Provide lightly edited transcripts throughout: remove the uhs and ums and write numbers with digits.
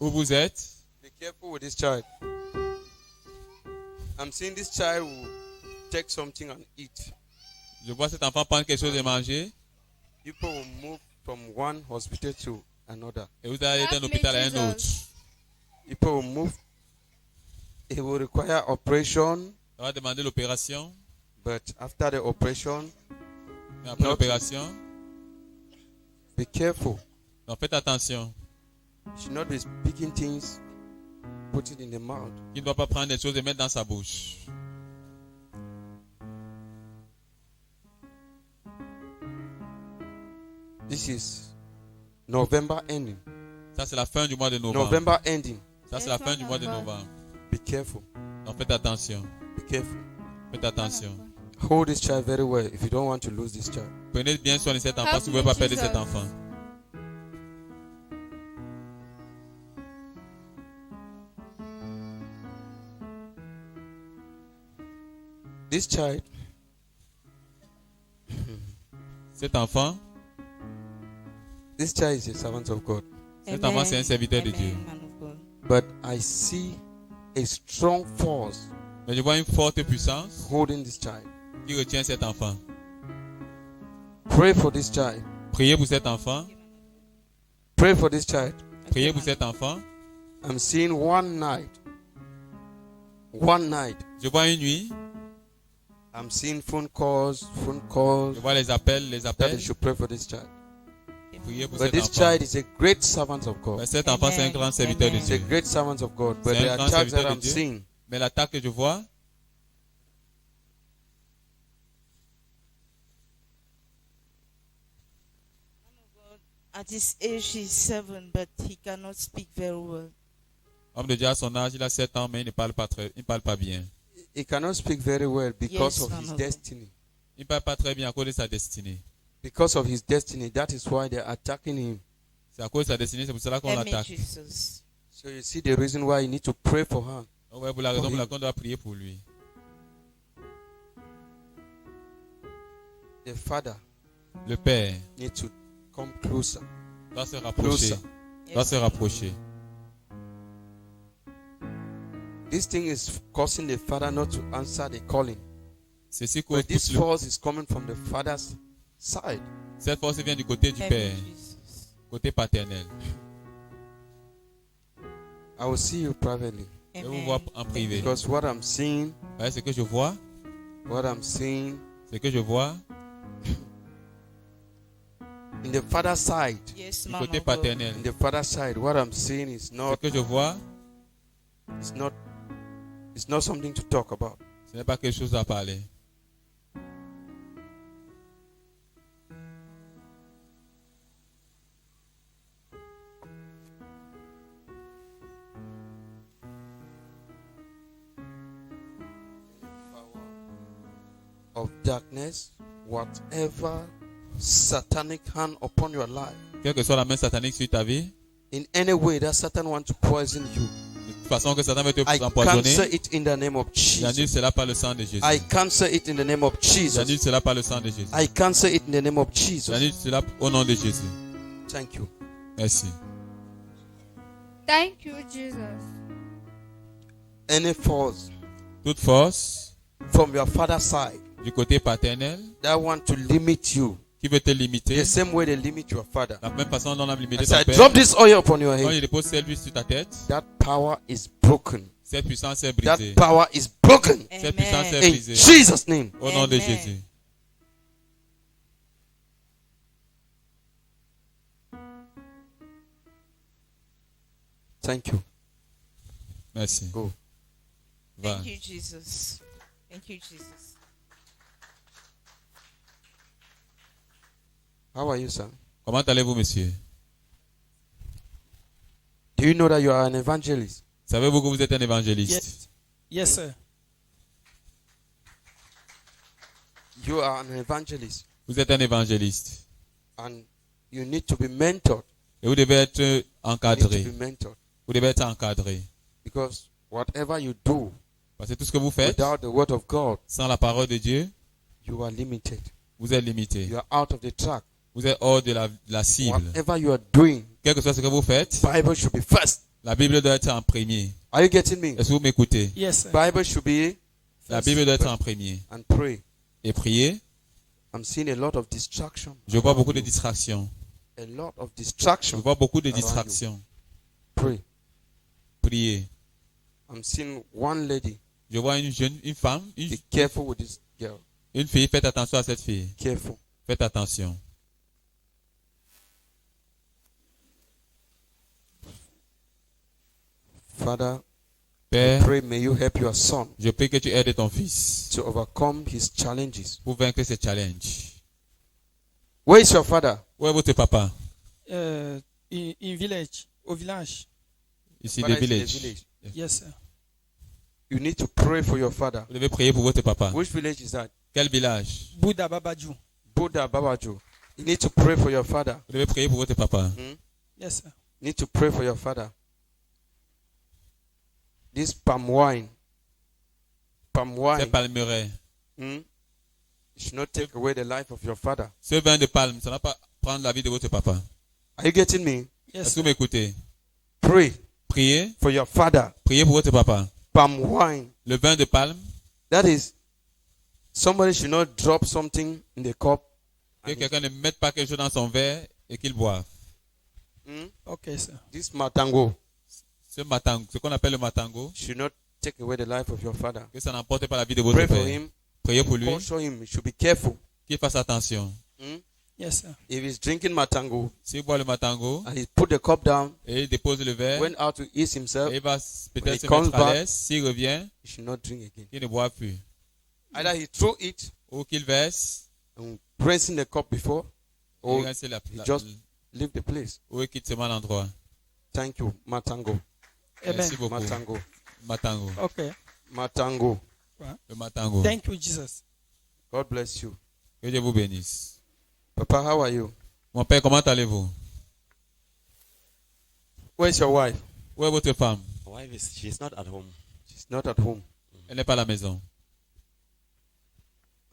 où vous êtes. Be careful with this child. I'm seeing this child will take something and eat. Je vois cet enfant prendre quelque chose et manger. People will move from one hospital to another. Et vous allez d'un hôpital à un autre. People will move. It will require operation. Ça va demander l'opération. But after the operation, Mais après l'opération, be careful. donc faites attention. You should not be speaking things, put it in the mouth. Il ne doit pas prendre des choses et mettre dans sa bouche. This is November ending. Ça, c'est la fin du mois de novembre. November ending. Ça, c'est la fin du mois de novembre. Be careful. Donc faites attention. Be careful. Faites attention. Hold this child very well if you don't want to lose this child. Prenez bien soin de cet enfant si vous ne voulez pas perdre cet enfant. This child, cet enfant, this child is a servant of God. Cet enfant, c'est un serviteur de Dieu. But I see a strong force Mais je vois une forte puissance holding this child. qui retient cet enfant. Pray for this child. Priez pour cet enfant. Pray for this child. Priez pour cet enfant. I'm seeing one night. One night. Je vois une nuit. I'm seeing phone calls. Je vois les appels, That you should pray for this child. Priez pour But cet this enfant. child is a great servant of God. Mais cet enfant, c'est un grand serviteur de He's a Dieu. great servant of God. But C'est the un grand attacks serviteur that de I'm Dieu. seeing, Mais l'attaque que je vois, at his age, he's 7, but he cannot speak very well. homme de Dieu à son âge, il a 7 ans, mais il ne parle pas bien. he cannot speak very well because Yes, of man his of God. destiny. Il ne parle pas très bien à cause de sa destinée. Because of his destiny, that is why they're attacking him. C'est à cause de sa destinée, c'est pour cela qu'on Amen, l'attaque. Jesus. So you see the reason why you need to pray for her. Donc, ouais, pour la raison pour laquelle on doit prier pour lui. The father Le père needs to come closer. doit se rapprocher. Closer. Doit se rapprocher. This thing is causing the father not to answer the calling. Ceci cause But this pousse le- force is coming from the father's side. Cette force vient du côté du père, Amen, Jesus. côté paternel. I will see you privately. Je vous Amen. vois en privé. Because what I'm seeing, Ouais, ce que je vois, in ce que je vois, the father's side, Yes, du man côté of God. paternel, in the father's side, what I'm seeing is ce not, que je vois, it's not something to talk about. ce n'est pas quelque chose à parler. Of darkness, whatever satanic hand upon your life, Quelle que soit la main satanique sur ta vie, in any way that Satan wants to poison you, de toute façon que Satan veut te I empoisonner, cancel it in the name of j'annule Jesus. cela par le sang de Jésus. I cancel it in the name of J'annule Jesus. cela par le sang de Jésus. I cancel it in the name of Jesus. J'annule cela au nom de Jésus. Thank you. Merci. Thank you, Jesus. Any force Toute force from your father's side du côté paternel that want to limit you, qui veut te limiter, the same way they limit your father. la même façon dont on a limité As ton I père, drop this oil upon your quand il head, dépose cette huile sur ta tête, that power is broken. cette puissance est That brisée. power is broken. Cette puissance est Amen. In brisée. Jesus' name. Au nom de Amen. Jésus. Thank you. Merci. Go. Va. Thank you, Jesus. Thank you, Jesus. How are you, sir? Comment allez-vous, monsieur? Do you know that you are an evangelist? Savez-vous que vous êtes un évangéliste? Yes. Yes, sir. You are an evangelist Vous êtes un évangéliste. and you need to be mentored. Et vous devez être You need to encadré. be mentored Vous devez être encadré. because whatever you do Parce que tout ce que vous faites, without the word of God, sans la parole de Dieu, you are limited. vous êtes limité. You are out of the track. Vous êtes hors de la cible. Whatever you are doing, Quel que soit ce que vous faites, Bible should be first. La Bible doit être en premier. Are you getting me? Est-ce que vous m'écoutez? Yes, sir. Bible should be La Bible doit être en premier. and pray. Et prier. I'm seeing a lot of distraction. Je vois beaucoup de distractions. A lot of Je distraction. vois beaucoup de Around you. distractions. Pray. Prier. I'm seeing one lady. Je vois une femme, Be careful with this girl. une fille. Faites attention à cette fille. Careful. Faites attention. Father, Père, pray may you help your son je prie que tu aides ton fils to overcome his challenges. pour vaincre ces challenges. Where is your father? Où est votre papa? In village, au village. Ici, Father le is in the village. village. Yes, sir. You need to pray for your father. Vous devez prier pour votre papa. Which village is that? Quel village? Buddha Babaju. Buddha Babaju. You need to pray for your father. Vous devez prier pour votre papa. Yes, sir. You need to pray for your father. This palm wine. Palm C'est wine. palmeraie. It should not take away the life of your father. Ce vin de palme, ça ne va pas prendre la vie de votre papa. Are you getting me? Yes, Est-ce que sir. vous m'écoutez? Pray Priez. for your father. Priez pour votre papa. Palm wine. Le vin de palme, That is, somebody should not drop something in the cup. que quelqu'un ne mette pas quelque chose dans son verre et qu'il boive. Okay, sir. This matango Ce matango, ce qu'on appelle le matango, should not take away the life of your father. que ça n'emporte pas la vie de votre Pray for père. him. Priez pour lui, Caution him. You should be careful. qu'il fasse attention. Yes, sir. If he's drinking matango S'il boit le matango and he put the cup down, et il dépose le verre, went out to ease himself, et il va When peut-être he se comes mettre à back- l'aise, s'il revient, he should not drink again. qu'il ne boive plus. Either he threw it Ou qu'il verse, and rinsing the cup before, et or il reste he just leave the place. ou il quitte seulement l'endroit. Thank you, matango. Merci Amen. beaucoup. Matango. Matango. Okay. Matango. Le matango. Thank you, Jesus. God bless you. Que Dieu vous bénisse. Papa, how are you? Mon père, comment allez-vous? Where's your wife? Où est votre femme? My wife is she's not at home. She's not at home. Elle n'est pas à la maison.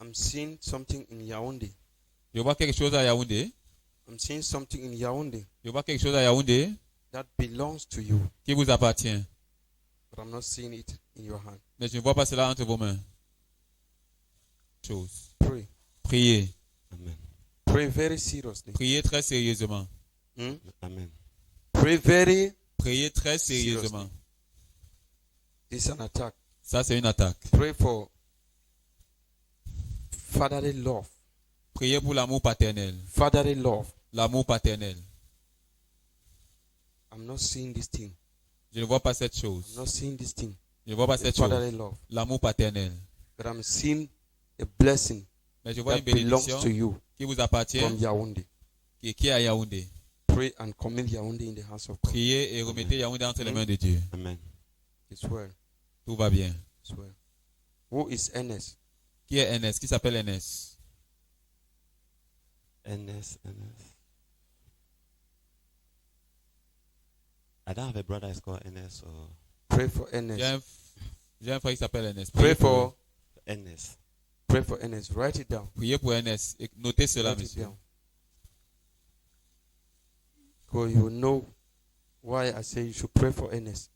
I'm seeing something in Yaoundé. Je vois quelque chose à Yaoundé. I'm seeing something in Yaoundé Je vois quelque chose à Yaoundé that belongs to you, qui vous appartient. but I'm not seeing it in your hand. Mais je ne vois pas cela entre vos mains. Chose. Pray. Priez. Amen. Pray very seriously. Priez très sérieusement. Amen. Pray very. Priez très sérieusement. This is an attack. Ça, c'est une attaque. Pray for fatherly love. Priez pour l'amour paternel. Fatherly love. L'amour paternel. I'm not seeing this thing. Je ne vois pas cette I'm chose. not seeing this thing. Je ne vois pas The cette chose. fatherly love. L'amour paternel. But I'm seeing a blessing Mais je vois that une belongs bénédiction to you qui vous appartient, from Yaoundé. qui est à Yaoundé. Pray and commit Yaoundé in the hands of God. Priez et remettez Yaoundé entre les mains de Dieu. Amen. It's well. Tout va bien. It's well. Who is Ernest? Qui est NS? Qui s'appelle NS? NS. I don't have a brother is called NS or Pray for Ernest. J'ai un frère qui s'appelle NS. Pray Priez pour for NS. Pray for Ernest. Write it down. Priez pour NS. Et notez cela, Write it monsieur. down. Because you know why I say you should pray for Ernest.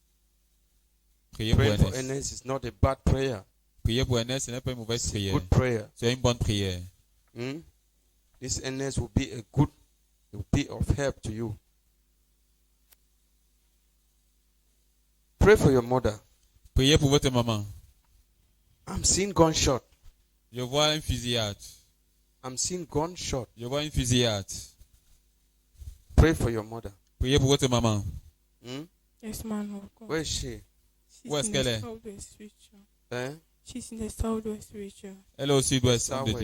Priez pour Praying for NS. Ernest is not a bad prayer. Priez pour NS, ce n'est pas une mauvaise It's a prière. good prayer. C'est une bonne prière. This Ernest will be a good, will be of help to you. Pray for your mother. Priez pour votre maman. I'm seeing gunshot. Je vois une fusillade. I'm seeing gunshot. Je vois une fusillade. Pray for your mother. Priez pour votre maman. Yes, man of God. Where is she? She's Où est-ce in qu'elle the est? southwest region. Eh? She's in the southwest region. Elle est au sud-ouest de Southwest.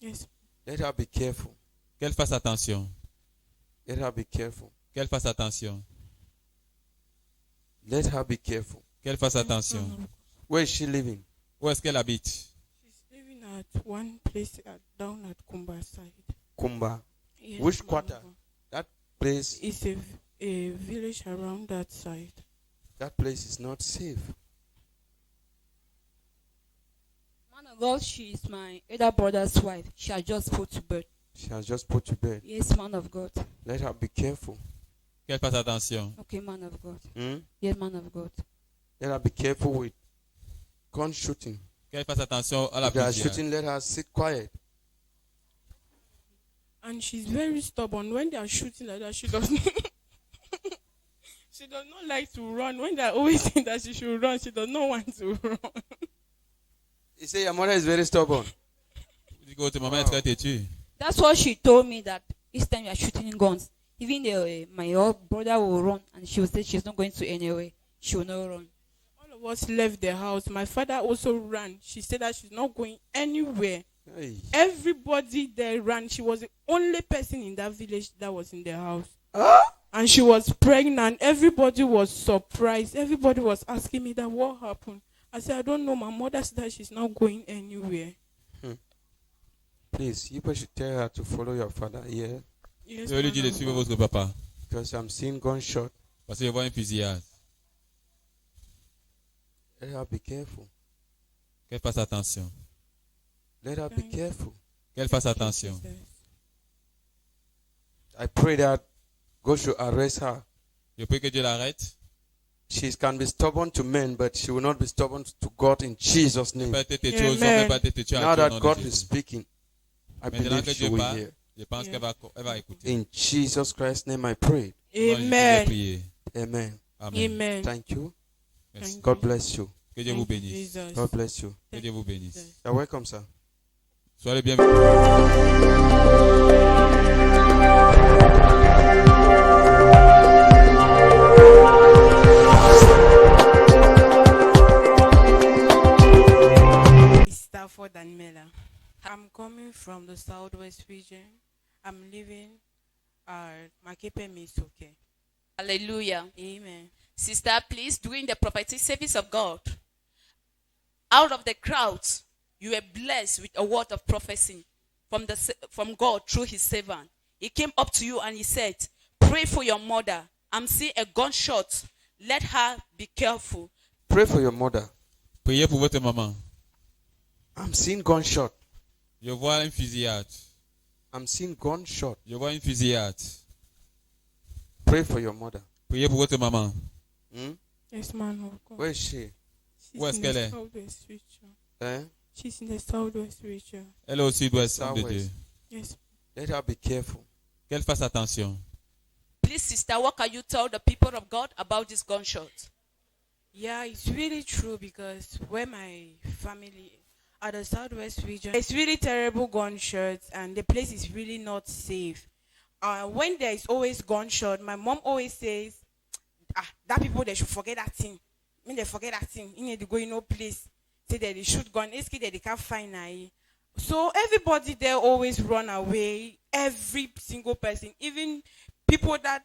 Dieu. Yes. Let her be careful. Qu'elle fasse attention. Let her be careful. Qu'elle fasse attention. Let her be careful. Qu'elle fasse Man attention. of God. Where is she living? Où est-ce qu'elle habite? She's living at one place down at Kumba side. Kumba. Yes, Which man of quarter? God. Place. It's a village around that side. That place is not safe. Man of God, she is my elder brother's wife. She has just put to bed. She has just put to bed. Yes, man of God. Let her be careful. Qu'elle fasse attention. Okay, man of God. Hmm? Yes, man of God. Let her be careful with gun shooting. Qu'elle fasse attention à la If they are fusillade. shooting, let her sit quiet. And she's very stubborn. When they are shooting like that, she doesn't. She does not like to run. When they are always saying that she should run, she does not want to run. You say your mother is very stubborn. Tu dis que ta maman est très têtue. That's what she told me, that each time you are shooting guns, even my old brother will run and she will say she's not going to anywhere. She will not run. All of us left the house. My father also ran. She said that she's not going anywhere. Hey. Everybody there ran. She was the only person in that village that was in the house. Huh? And she was pregnant. Everybody was surprised. Everybody was asking me that what happened. I said, I don't know. My mother said that she's not going anywhere. Please, you should tell her to follow your father here. Yes, Je vais lui dire de man of suivre God. votre papa. Because I'm seeing gunshot. Parce que je vois une fusillade. Let her be careful. Qu'elle fasse attention. Let her be Thank you. careful. Qu'elle fasse attention. Jesus. I pray that God should arrest her. Je prie que Dieu l'arrête. She can be stubborn to men, but she will not be stubborn to God in Jesus' Ne name. pas être têtue aux hommes, Amen. ne pas être têtue à Now Dieu au that nom God de is Jésus. speaking, I Maintenant believe que she Dieu will parle, hear. je pense Yeah. qu'elle va écouter. In Jesus Christ's name I pray. Au nom de Jésus, j'ai Amen. prié. Amen. Amen. Amen. Thank you. Merci. Thank God you. bless you. Que Dieu vous Thank you, bénisse. Jesus. God bless you. Que Dieu vous bénisse. Jesus. You're welcome, sir. Soyez les bienvenus. Stafford and Miller. I'm coming from the southwest region. I'm living at Makepe Misoke. Hallelujah. Amen. Sister, please, during the prophetic service of God, out of the crowds, you were blessed with a word of prophecy from God through his servant. He came up to you and he said, pray for your mother. I'm seeing a gunshot. Let her be careful. Pray for your mother. Priez pour votre maman. I'm seeing gunshot. Je vois une fusillade. I'm seeing gunshot. Je vois une fusillade. Pray for your mother. Priez pour votre maman. Hmm? Yes, man of God. Where is she? She's Où est-ce in qu'elle the est? southwest region. Eh? She's in the southwest region. Elle est au sud-ouest, homme de Southwest. Dieu. Yes. Let her be careful. Qu'elle fasse attention. Please, sister, what can you tell the people of God about this gunshot? Yeah, it's really true because where my family at the southwest region, it's really terrible gunshots and the place is really not safe. When there is always gunshot, my mom always says, that people they should forget that thing. When they forget that thing, you need to go in no place. Say that they shoot gun, it's that they can't find I. So everybody there always run away. Every single person, even people that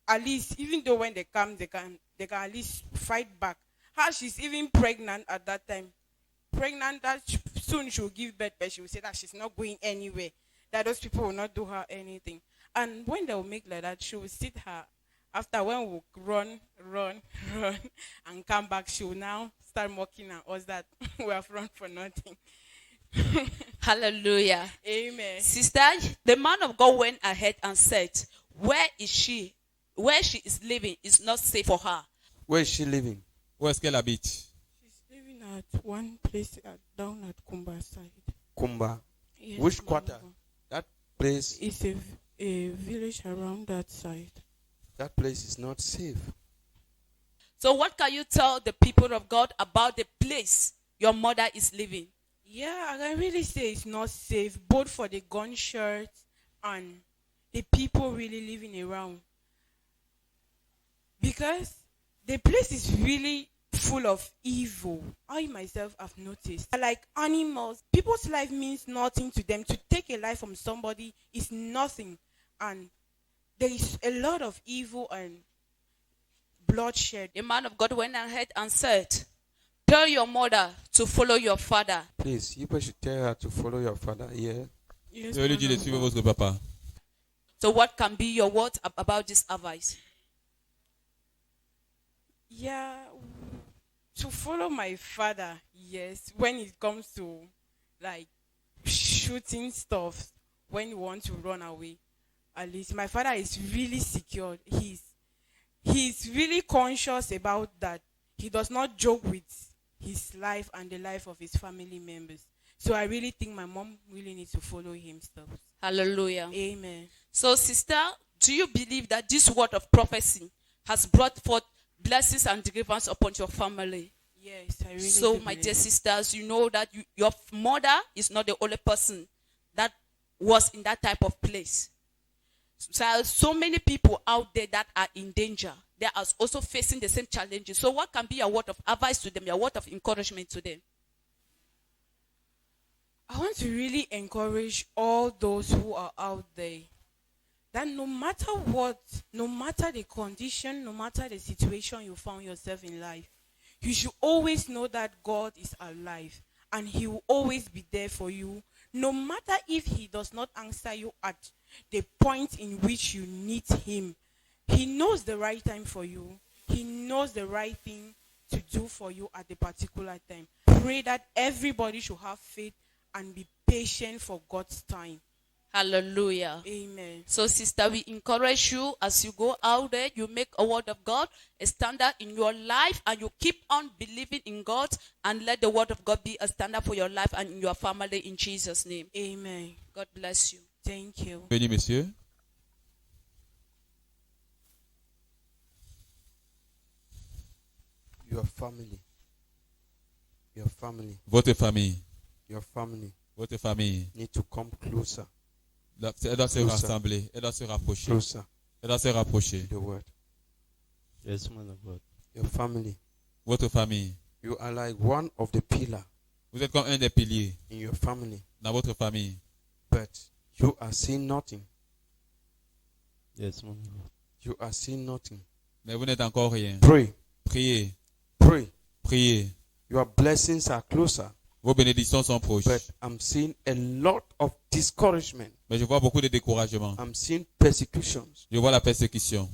at least, even though when they come, they can at least fight back. How she's even pregnant at that time. Pregnant that soon she will give birth, but she will say that she's not going anywhere. That those people will not do her anything. And when they will make like that, she will sit her. After when we run, and come back, she will now start mocking us that we have run for nothing. Hallelujah. Amen. Sister, the man of God went ahead and said, where is she? Where she is living is not safe for her. Where is she living? Où est-ce qu'elle habite? She's living at one place down at Kumba side. Kumba. Yes, Which man quarter? of God. That place. It's a village around that side. That place is not safe. So what can you tell the people of God about the place your mother is living? Yeah, I can really say it's not safe, both for the gunshots and the people really living around. Because the place is really full of evil. I myself have noticed. Like animals, people's life means nothing to them. To take a life from somebody is nothing. And there is a lot of evil and bloodshed. The man of God went ahead and said, tell your mother to follow your father. Please, you should tell her to follow your father here. Yes, Je vais lui man dire de of suivre God. votre papa. So what can be your words about this advice? Yeah, to follow my father, yes, when it comes to like shooting stuff, when you want to run away, at least my father is really secured. he's really conscious about that. He does not joke with his life and the life of his family members. So I really think my mom really needs to follow him stuff. Hallelujah. Amen. So, sister, do you believe that this word of prophecy has brought forth blessings and deliverance upon your family? Yes, I really So, do my believe dear it. sisters, you know that your mother is not the only person that was in that type of place. So many people out there that are in danger. They are also facing the same challenges. So what can be your word of advice to them, your word of encouragement to them? I want to really encourage all those who are out there that no matter what, no matter the condition, no matter the situation you found yourself in life, you should always know that God is alive and he will always be there for you. No matter if he does not answer you at the point in which you need him, he knows the right time for you. He knows the right thing to do for you at the particular time. Pray that everybody should have faith and be patient for God's time. Hallelujah. Amen. So, sister, we encourage you as you go out there, you make a word of God a standard in your life, and you keep on believing in God, and let the word of God be a standard for your life and in your family in Jesus' name. Amen. God bless you. Thank you. Veuillez, messieurs. Your family. Your family. Votre famille. Your family Votre famille. need to come closer. Elle doit se Closer. rassembler. Elle doit se rapprocher. Closer Elle doit se rapprocher. to the word. Yes, man of God. Your family. Votre famille. You are like one of the pillars Vous êtes comme un des piliers in your family, dans votre famille. but you are seeing nothing. Yes, man of God. You are seeing nothing. Mais vous n'êtes encore rien. Pray, Priez. pray. Priez. Your blessings are closer, Vos bénédictions sont proches. but I'm seeing a lot of discouragement. Mais je vois beaucoup de découragement. I'm seeing persecutions. Je vois la persécution.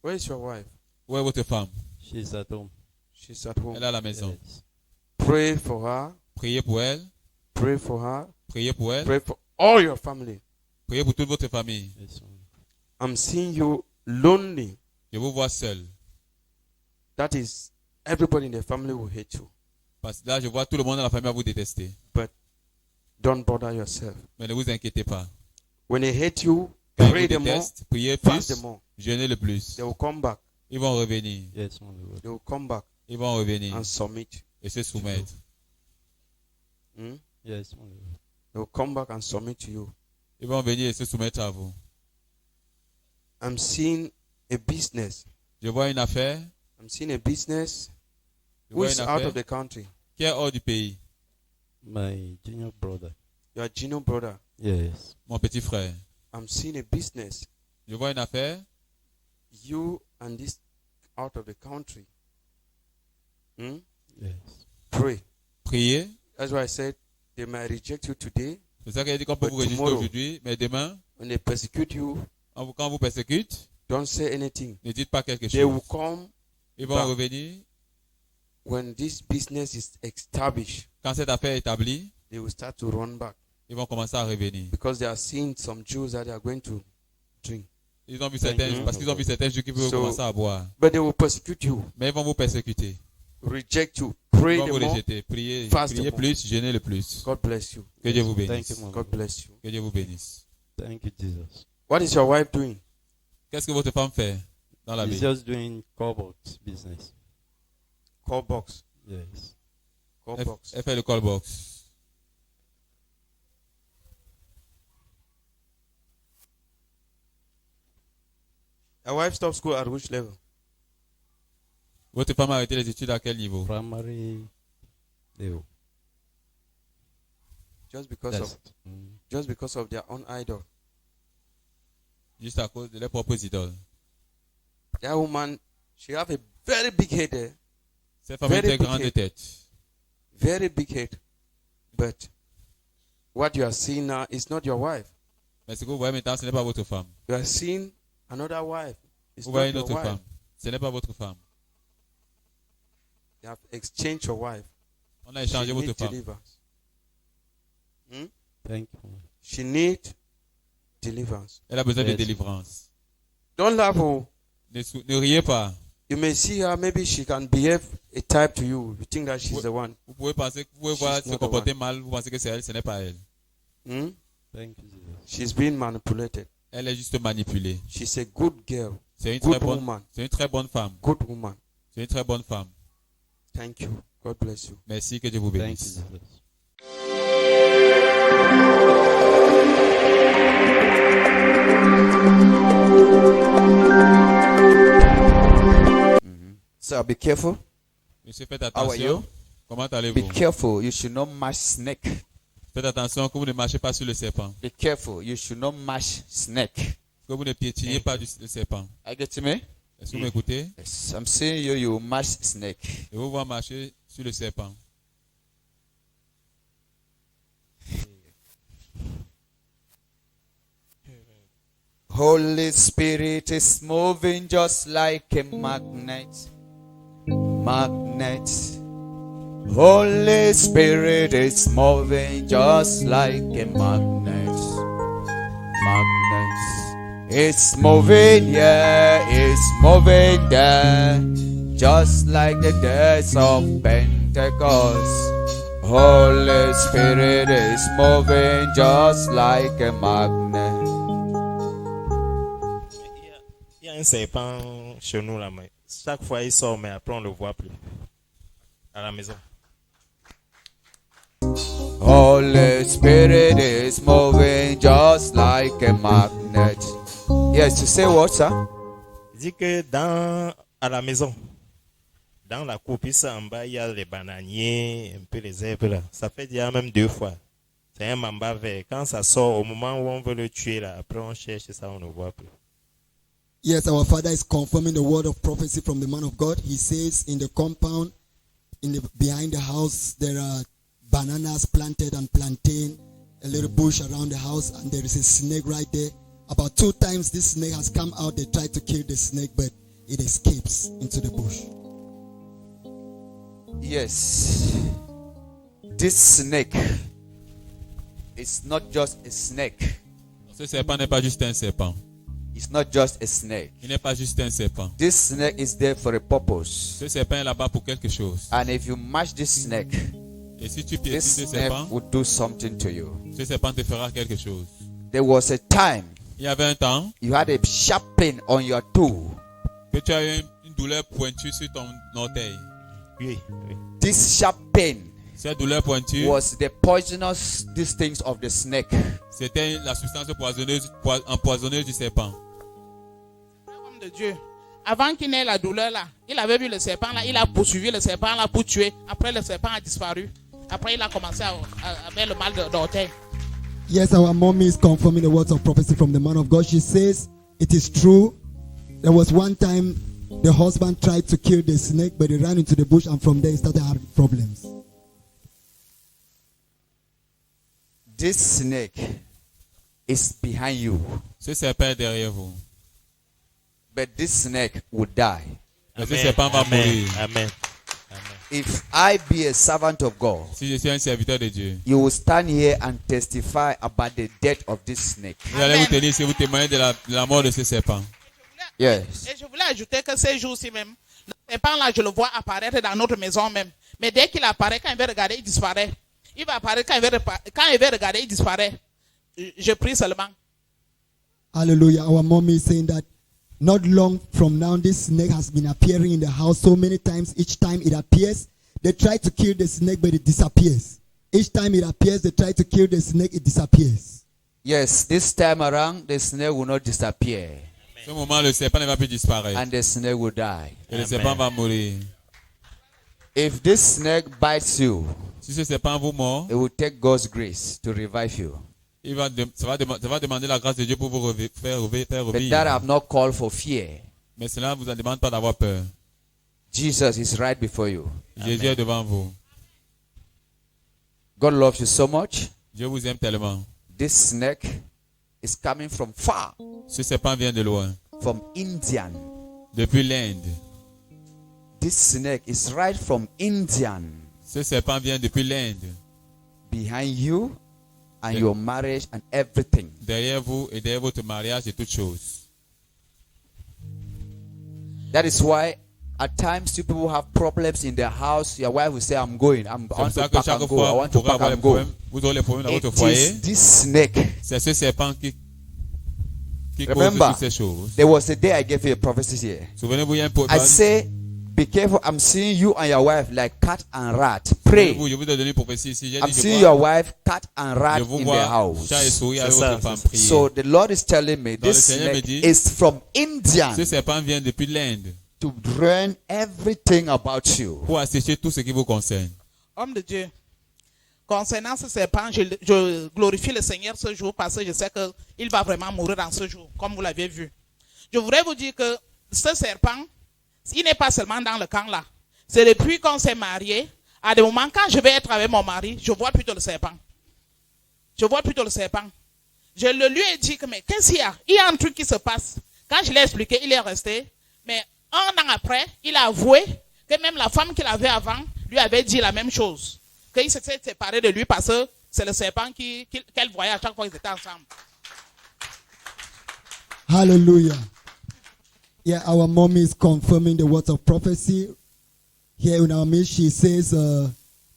Where is your wife? Où est votre femme? She's at home. She's at home. Elle est à la maison. Yes. Pray for her. Priez pour elle. Pray for her. Priez pour elle. Pray for all your family. Priez pour toute votre famille. Yes, man. I'm seeing you lonely. Je vous vois seul. That is, everybody in the family will hate you. Parce que là, je vois tout le monde dans la famille à vous détester. Don't bother yourself. Mais ne vous inquiétez pas. When they hate you, Quand ils pray vous the more, détestent, priez fast plus, the more. jeûnez le plus. They will come back. Ils vont revenir. Yes, man of God. They will come back Ils vont revenir and submit. et se soumettre. Hmm? Yes, man of God. They will come back and submit to you. Ils vont venir et se soumettre à vous. I'm seeing a business. Je vois une affaire. I'm seeing a business Je who vois is une out affaire of the country. qui est hors du pays. My junior brother. Your Gino brother. Yes. Mon petit frère. I'm seeing a business. Je vois une affaire. You and this out of the country. Hmm? Yes. Pray. Priez. That's why I said they might reject you today. C'est ça qu'il dit qu'on peut But vous rejeter tomorrow- aujourd'hui, mais demain, When they persecute you, quand on vous persécute, don't say anything. ne dites pas quelque They will chose. come Ils vont back. revenir. when this business is established. Quand cette affaire est établie, They will start to run back ils vont commencer à revenir. because they are seeing some Jews that they are going to drink. Ils ont vu Thank certains, you. parce qu'ils ont vu certains Juifs qui veulent So- commencer à boire. But they will persecute you, Mais ils vont vous persécuter. reject you. Ils Pray vont the vous more. rejeter. Priez, Fast priez the more. plus, jeûnez le plus. God bless you. Que Dieu vous Thank bénisse. you, man. God bless you. Que Dieu vous bénisse. Thank you, Jesus. What is your wife doing? Qu'est-ce que votre femme fait dans la He's vie? just doing cobalt business. Call box. Yes. Call Elle, box. elle fait le call box. Your wife stopped school at which level? Votre femme a arrêté les études à quel niveau? Primary level. Just because That's of just because of their own idol. Juste à cause de leurs propres idoles. That woman, she have a very big head there. Cette femme a une Very très grande big tête. Very big head. But what you are seeing now is not your wife. Mais ce que vous voyez maintenant, ce n'est pas votre femme. You are seeing another wife. It's Vous not voyez une your autre wife. femme. Ce n'est pas votre femme. You have exchanged your wife. On a She échangé votre needs femme. deliverance. Hmm? Thank you. She needs deliverance. Elle a besoin de Yes. délivrance. Don't laugh. Oh. Ne riez pas. You may see her, maybe she can behave a type to you. You think that she's the one. Vous pouvez penser, vous pouvez She's voir not se the comporter mal, vous pensez que c'est elle, ce n'est pas elle. Hmm? Thank you, Jesus. She's being manipulated. Elle est juste manipulée. She's a good girl, C'est une good très bonne, woman, c'est une très bonne femme. good woman. C'est une très bonne femme. Thank you. God bless you. Merci, que Dieu vous Thank you, bénisse. Jesus. So be careful. Monsieur, faites How are you? attention. Comment Be allez-vous? careful. You should not mash snake. Faites attention que vous ne marchez pas sur le serpent. Be careful. You should not mash snake. Que vous ne piétinez pas le serpent. I get to me? Est-ce que vous m'écoutez? Yes. I'm seeing you. You mash snake. Et vous voir marcher sur le serpent. Holy Spirit is moving just like a magnet. Magnet. Holy Spirit is moving just like a magnet. Magnet. It's moving here, it's moving there. Just like the days of Pentecost. Holy Spirit is moving just like a magnet. Il y a un serpent chez nous là, mais chaque fois il sort, mais après on ne le voit plus à la maison. Holy Spirit is moving just like a magnet. Yes, you say what, sir? Il dit que à la maison, dans la cour, puis ça en bas, il y a les bananiers, un peu les herbes là. Ça fait déjà même 2 fois. C'est un mamba vert. Quand ça sort, au moment où on veut le tuer là, après on cherche ça, on ne voit plus. Yes, our father is confirming the word of prophecy from the man of God. He says in the compound, behind the house, there are bananas planted and plantain, a little bush around the house, and there is a snake right there. About 2 times this snake has come out. They tried to kill the snake, but it escapes into the bush. Yes. This snake is not just a snake. Ce serpent n'est pas juste un serpent. It's not just a snake. Il n'est pas juste un serpent. This snake is there for a purpose. Ce serpent est là-bas pour quelque chose. And if you mash this snake, Et si tu this piétines ce snake serpent, will do something to you. ce serpent te fera quelque chose. There was a time Il y avait un temps you had a sharp pain on your toe. que tu as eu une douleur pointue sur ton orteil. Oui, oui. This sharp pain Cette douleur pointue, was the poisonous distincts of the snake. c'était la substance empoisonneuse du serpent. Homme de Dieu. Avant qu'il n'ait la douleur là, il avait vu le serpent là, il a poursuivi le serpent là pour tuer. Après le serpent a disparu. Après il a commencé à avoir le mal d'orteil. Yes, our mommy is confirming the words of prophecy from the man of God. She says it is true. There was one time the husband tried to kill the snake, but he ran into the bush, and from there he started having problems. This snake is behind you, Ce serpent est derrière vous. but this snake will die. Mais ce serpent va mourir. Amen. If I be a servant of God, Si je suis un serviteur de Dieu, you will stand here and testify about the death of this snake. vous allez vous tenir si vous témoignez de la mort de ce serpent. Yes. Et je voulais ajouter que ces jours-ci même, le serpent là, je le vois apparaître dans notre maison même. Mais dès qu'il apparaît, quand il veut regarder, il disparaît. Il va apparaître, quand il veut regarder, il disparaît. Je prie seulement. Hallelujah. Our mommy is saying that not long from now, this snake has been appearing in the house so many times. Each time it appears, they try to kill the snake, but it disappears. Each time it appears, they try to kill the snake, it disappears. Yes, this time around, the snake will not disappear. À ce moment, le serpent ne va plus disparaître. And the snake will die. Et le serpent va mourir. If this snake bites you, Si ce serpent vous mord, it will take God's grace to revive you. ça va demander la grâce de Dieu pour vous faire But that revivre. have not called for fear. Mais cela ne vous en demande pas d'avoir peur. Jesus is right before you. Jésus est devant vous. God loves you so much. Dieu vous aime tellement. This snake is coming from far, Ce serpent vient de loin, from Indian. depuis l'Inde. This snake is right from Indian. Ce serpent vient depuis l'Inde, Behind you and your marriage and everything. derrière vous et derrière votre mariage et toutes choses. That is why at times you people have problems in the house. Your wife will say, I'm going. I C'est pour want ça to que pack chaque and go. I fois, want to pour pack avoir les and go. problèmes, vous aurez les problèmes dans votre It foyer. is this snake. C'est ce serpent qui cause Remember, toutes ces choses. there was a day I gave you a prophecy here. Souvenez-vous, il y a un I say, be careful. I'm seeing you and your wife like cat and rat. Pray. Je vous ai donné une prophétie ici. J'ai I'm dit, seeing je your vois, wife, cat and rat je vous in the vois chat et house. souris avec C'est ça, votre femme c'est ça. prier. So the Lord is telling me Donc le this Seigneur me snake dit, is from India ce serpent vient depuis l'Inde to drain everything about you. pour assécher tout ce qui vous concerne. Homme de Dieu, concernant ce serpent, je glorifie le Seigneur ce jour parce que je sais qu'il va vraiment mourir dans ce jour, comme vous l'avez vu. Je voudrais vous dire que ce serpent, il n'est pas seulement dans le camp là. C'est depuis qu'on s'est mariés, à des moments quand je vais être avec mon mari, je vois plutôt le serpent. Je vois plutôt le serpent. Je le lui ai dit que, mais qu'est-ce qu'il y a? Il y a un truc qui se passe. Quand je l'ai expliqué, il est resté. Mais un an après, il a avoué que même la femme qu'il avait avant lui avait dit la même chose. Qu'il s'était séparé de lui parce que c'est le serpent qu'elle voyait à chaque fois qu'ils étaient ensemble. Hallelujah. Yeah, our mom is confirming the words of prophecy. Here in our midst, she says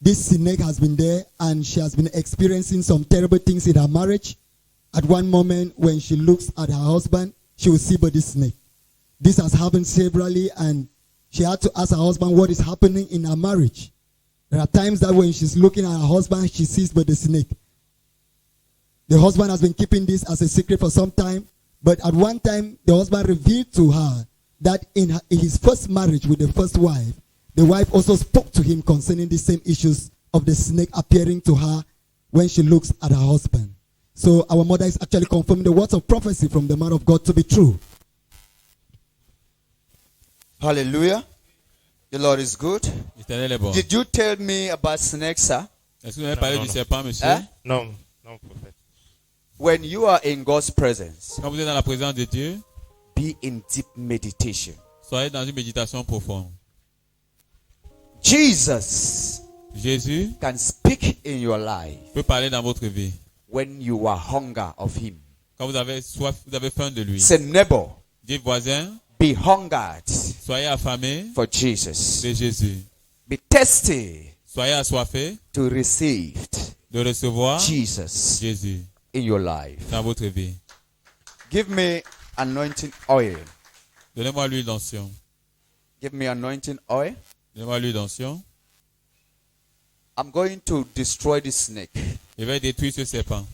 this snake has been there and she has been experiencing some terrible things in her marriage. At one moment, when she looks at her husband, she will see but this snake. This has happened severally and she had to ask her husband what is happening in her marriage. There are times that when she's looking at her husband, she sees but the snake. The husband has been keeping this as a secret for some time. But at one time, the husband revealed to her that in his first marriage with the first wife, the wife also spoke to him concerning the same issues of the snake appearing to her when she looks at her husband. So our mother is actually confirming the words of prophecy from the man of God to be true. Hallelujah. The Lord is good. L'Éternel est bon. Did you tell me about snakes, sir? Est-ce que vous avez parlé du serpent, monsieur? Hein? Non, non, prophète. When you are in God's presence, Quand vous êtes dans la présence de Dieu, be in deep meditation. soyez dans une méditation profonde. Jesus Jésus can speak in your life peut parler dans votre vie. when you are hunger of him. Quand vous avez soif, vous avez faim de lui. Say, neighbor, Dites voisin, be hungered soyez affamés for Jesus. de Jésus. Be thirsty Soyez assoiffés to receive de recevoir Jesus Jésus in your life. dans votre vie. Give me anointing oil. Donnez-moi l'huile d'onction. Give me anointing oil. Donnez-moi l'huile d'onction. I'm going to destroy this snake. Je vais détruire ce serpent.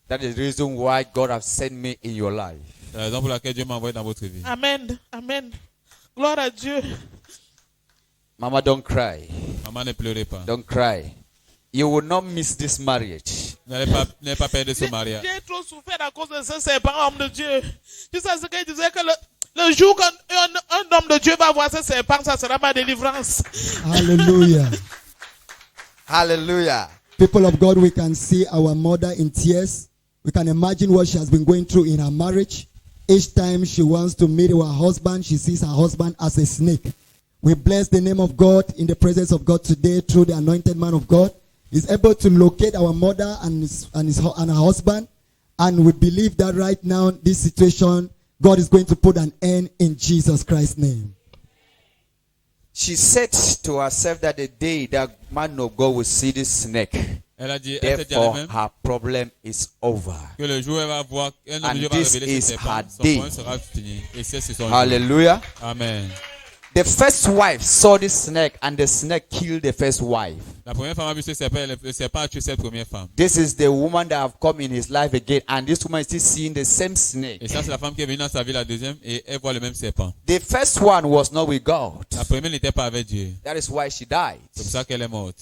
That is the reason why God has sent me in your life. C'est la raison pour laquelle Dieu m'a envoyé dans votre vie. Amen. Amen. Gloire à Dieu. Mama, don't cry. Maman, ne pleurez pas. Don't cry. You will not miss this marriage. N'allez pas perdre ce mariage. J'ai trop souffert à cause de ce serpent, homme de Dieu. Tu sais ce qu'il disait que le jour qu'un homme de Dieu va voir ce serpent, ça sera ma délivrance. Hallelujah. Hallelujah. People of God, we can see our mother in tears. We can imagine what she has been going through in her marriage. Each time she wants to meet her husband, she sees her husband as a snake. We bless the name of God in the presence of God today through the anointed man of God. He's able to locate our mother and her husband. And we believe that right now, this situation, God is going to put an end in Jesus Christ's name. She said to herself that the day that man of God will see this snake, Elle a dit, elle s'est dit à therefore elle-même her problem is over. que le jour où elle va voir, un homme de Dieu va this révéler is ce serpent, her son day. problème sera fini. Et c'est son Hallelujah. jour. Amen. The first wife saw this snake and the snake killed the first wife. La première femme a vu ce serpent, le serpent a tué cette première femme. This is the woman that have come in his life again, and this woman is still seeing the same snake. Et ça, c'est la femme qui est venue dans sa vie, la deuxième, et elle voit le même serpent. The first one was not with God. La première n'était pas avec Dieu. That is why she died. C'est pour ça qu'elle est morte.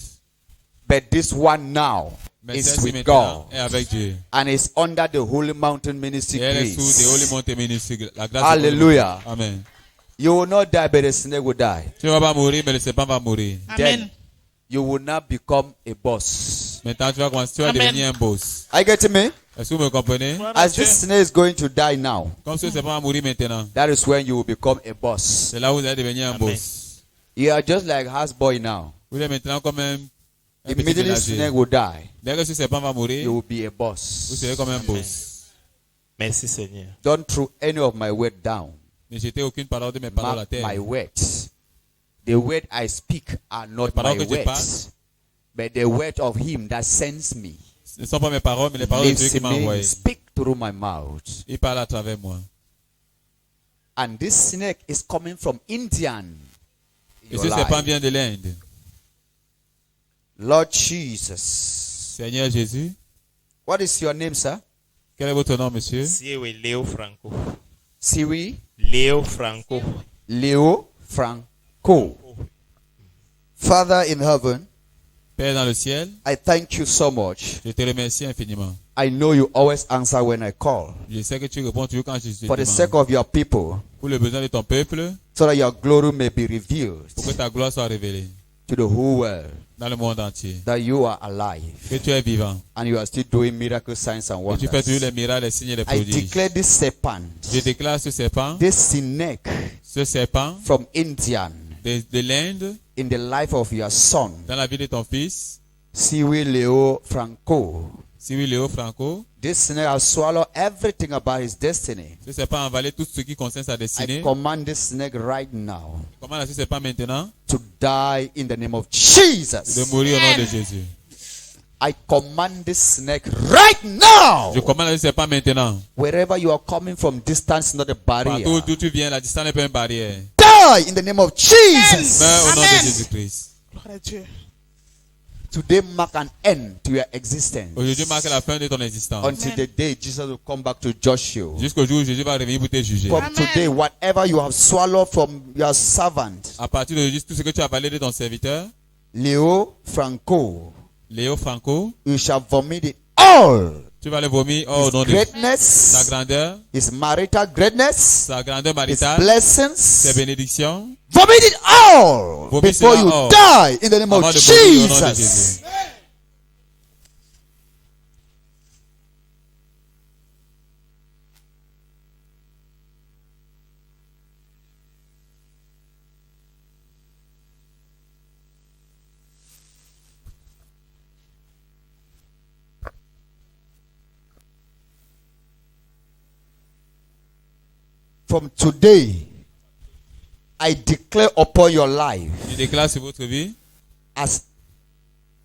But this one now Mais is celle-ci with maintenant God est avec Dieu. and is under the Holy Mountain Ministry Et elle est sous des Holy grace. Mountain Ministry. La grâce Hallelujah. de Dieu. Amen. You will not die, but the snake will die. Tu ne vas pas mourir, mais le serpent va mourir. Then you will not become a boss. Maintenant, tu vas commencer, tu vas Amen. devenir un boss. Are you getting me? Est-ce que vous me comprenez? As this snake is going to die now, Comme ce serpent va mourir maintenant, that is when you will become a boss. c'est là où vous allez devenir un boss. You are just like houseboy now. Vous êtes maintenant comme un petit Immediately ménager. snake will die. Dès que ce serpent va mourir, You will be a vous boss. serez comme un boss. Merci Seigneur. Don't throw any of my word down. Ne jetez aucune parole de mes paroles à Mark terre. my words. The word I speak are not paroles my que je words, but the word of him that sends me. Ce ne sont pas mes paroles, mais les paroles de celui qui m'a envoyé. Speak through my mouth. Il parle à travers moi. And this snake is coming from Indian. Et ce serpent vient de l'Inde. Lord Jesus. Seigneur Jésus. What is your name, sir? Quel est votre nom, monsieur? Siwe Leo Franco. Siwi? Leo Franco. Leo Franco. Father in heaven, Père dans le ciel, I thank you so much. je te remercie infiniment. I know you always answer when I call. Je sais que tu réponds toujours quand je te For the demande. sake of your people, Pour le besoin de ton peuple, so that your glory may be revealed pour que ta gloire soit révélée to the whole world, dans le monde entier. that you are alive Que tu es vivant. and you are still doing miracle signs and Et tu fais toujours wonders. les miracles, les signes et les I prodiges. declare this serpent, Je déclare ce serpent, ce serpent from Indian de l'Inde, in the life of your son, dans la vie de ton fils, Siwi Leo Franco. Siwi Leo Franco. This snake has swallowed everything about his destiny. Ce serpent a avalé tout ce qui concerne sa destinée. I command this snake right now Commande à ce serpent maintenant to die in the name of Jesus. de mourir au nom de Jésus. I command this snake right now. Je commande à ce serpent maintenant. Wherever you are coming from, distance not a barrier. Partout d'où tu viens, la distance n'est pas une barrière. Die in the name of Jesus. Meurs au nom de Jésus-Christ. Gloire à Dieu. Today mark an end to your existence. Aujourd'hui marque la fin de ton existence. Until the day Jesus will come back to judge you. Jusqu'au jour où Jésus va revenir pour te juger. From today, whatever you have swallowed from your servant, À partir de tout ce que tu as parlé de ton serviteur, Leo Franco, Léo Franco, you shall vomit it all. tu vas le vomir au nom de Greatness, sa grandeur, his marital greatness, sa grandeur his maritale, blessings. ses bénédictions. Vomit it all Vomit before cela you all. die in the name Avant of de mourir au nom de Jesus. Jésus. From today, I declare upon your life Je déclare sur votre vie as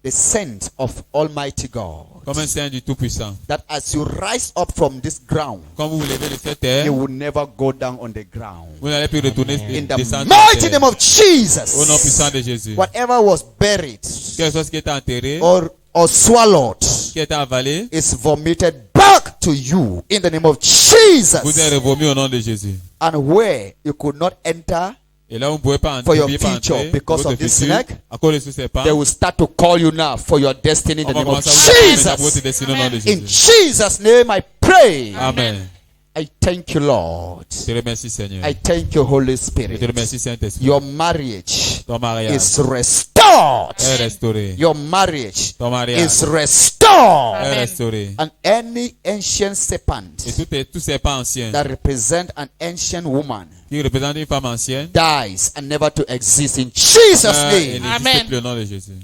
the saint of Almighty God, comme un saint du Tout-Puissant. that as you rise up from this ground, Quand vous vous levez de cette terre, you will never go down on the ground. vous n'allez plus retourner In the descendre mighty sur name terre. of Jesus, Au nom puissant de Jésus. whatever was buried Quelque chose qui était enterré, or swallowed qui était avalé, is vomited back to you in the name of vous Jesus. êtes revomi au nom de Jésus. And where you could not enter, Et là, vous ne pouvez pas For entrer, your vous ne pouvez pas future, entrer, because votre of this futur, snake, à cause de ce serpent, they will start to call you now for your destiny in on the va name of commencer à vous appeler pour votre Jesus. destinée au nom de In Jésus. Jesus' name I pray. Amen. I thank you, Lord. Je te remercie, Seigneur. I thank you, Holy Je te Spirit. remercie, Saint-Esprit. Your marriage Ton mariage is restored. est restauré. Your marriage Ton mariage is restored. est restauré. And any ancient serpent Et tout serpent ancien that represent an ancient woman qui représente une femme ancienne dies and never to exist in Jesus' meurt et name. n'existe plus au nom de Jésus.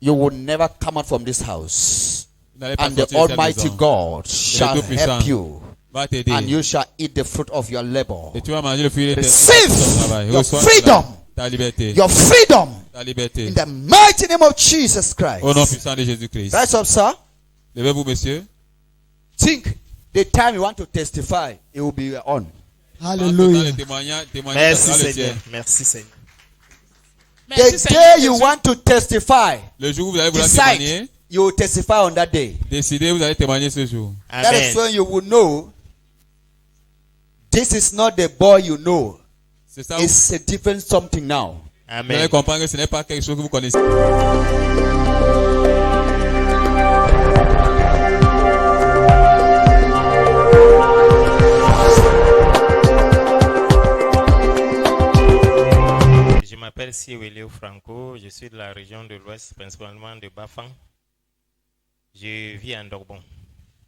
You will never come out from this house. Vous n'allez pas And the sortir de cette Almighty maison. God shall Tout-Puissant help you. va t'aider. And you shall eat the fruit of your labor. Et tu vas manger le fruit de ton Receive travail. your Reçois freedom. ta liberté. Your freedom. Ta liberté. In the mighty name of Jesus Christ. Au nom puissant de Jésus-Christ. Rise up, sir. Levez-vous, monsieur. Think the time you want to testify, it will be on. Dans les témoignages, Merci ça sera le Seigneur. tien. Merci Seigneur. The day you want to testify, Le jour où vous allez vouloir decide témoigner, you will testify on that day. décidez, vous allez témoigner ce jour. That is when you will know this is not the boy you know. C'est ça. It's a different something now. Vous allez comprendre que ce n'est pas quelque chose que vous connaissez. Je m'appelle Siweleo Franco, je suis de la région de l'Ouest, principalement de Bafang. Je vis à Dorbon.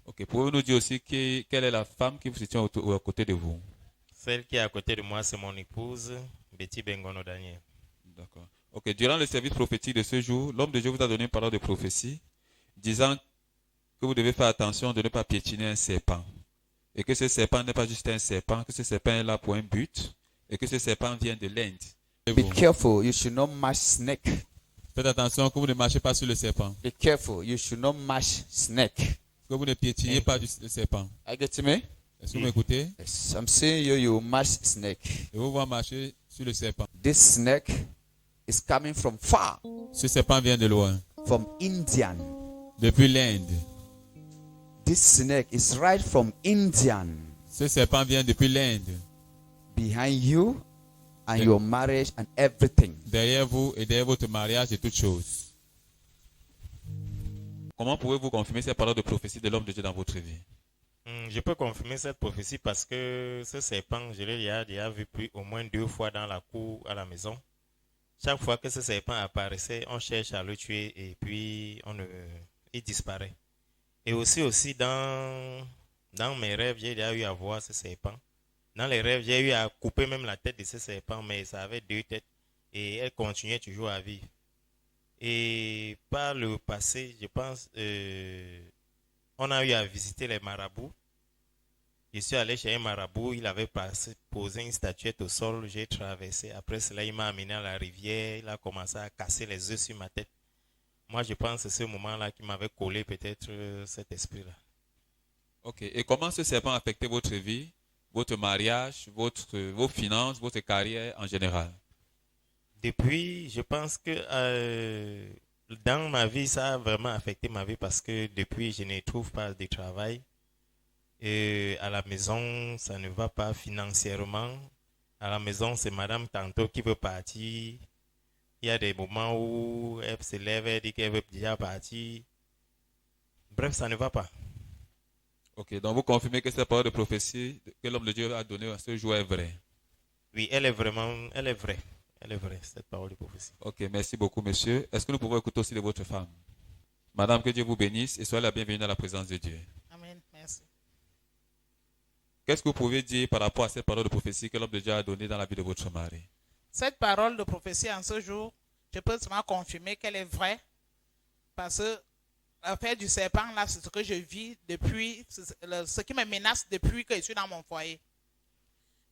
Ok, pouvez-vous nous dire aussi quelle est la femme qui vous situe à côté de vous? Celle qui est à côté de moi, c'est mon épouse, Betty Bengono Daniel. D'accord. Ok, durant le service prophétique de ce jour, l'homme de Dieu vous a donné une parole de prophétie disant que vous devez faire attention de ne pas piétiner un serpent. Et que ce serpent n'est pas juste un serpent, que ce serpent est là pour un but. Et que ce serpent vient de l'Inde. Be careful, you should not mash snake. Faites attention que vous ne marchez pas sur le serpent. Be careful, you should not mash snake. Que vous ne piétinez pas le serpent. Are you getting me? Est-ce que vous m'écoutez? Yes, I'm saying you mash snake. Et vous voir marcher sur le serpent. This snake is coming from far. Ce serpent vient de loin. From Indian. Depuis l'Inde. This snake is right from Indian. Ce serpent vient depuis l'Inde. Behind you and your marriage and everything. Derrière vous et derrière votre mariage et toutes choses. Comment pouvez-vous confirmer ces paroles de prophétie de l'homme de Dieu dans votre vie? Je peux confirmer cette prophétie parce que ce serpent, je l'ai déjà vu au moins 2 fois dans la cour à la maison. Chaque fois que ce serpent apparaissait, on cherche à le tuer et puis il disparaît. Et aussi dans mes rêves, j'ai déjà eu à voir ce serpent. Dans les rêves, j'ai eu à couper même la tête de ce serpent, mais ça avait 2 têtes et elle continuait toujours à vivre. Et par le passé, je pense, on a eu à visiter les marabouts. Je suis allé chez un marabout, il avait posé une statuette au sol, j'ai traversé. Après cela, il m'a amené à la rivière, il a commencé à casser les œufs sur ma tête. Moi, je pense que c'est ce moment-là qui m'avait collé peut-être cet esprit-là. Ok. Et comment ce serpent a affecté votre vie, votre mariage, vos finances, votre carrière en général? Depuis, je pense que dans ma vie, ça a vraiment affecté ma vie parce que depuis, je ne trouve pas de travail. Et à la maison, ça ne va pas financièrement. À la maison, c'est madame tantôt qui veut partir. Il y a des moments où elle se lève et dit qu'elle veut déjà partir. Bref, ça ne va pas. Ok, donc vous confirmez que cette parole de prophétie que l'homme de Dieu a donnée à ce jour est vraie? Oui, elle est vraie. Elle est vraie, cette parole de prophétie. Ok, merci beaucoup, monsieur. Est-ce que nous pouvons écouter aussi de votre femme? Madame, que Dieu vous bénisse et soyez la bienvenue dans la présence de Dieu. Amen. Merci. Qu'est-ce que vous pouvez dire par rapport à cette parole de prophétie que l'homme de Dieu a donnée dans la vie de votre mari? Cette parole de prophétie en ce jour, je peux seulement confirmer qu'elle est vraie. Parce que l'affaire du serpent, là, c'est ce que je vis depuis, ce qui me menace depuis que je suis dans mon foyer.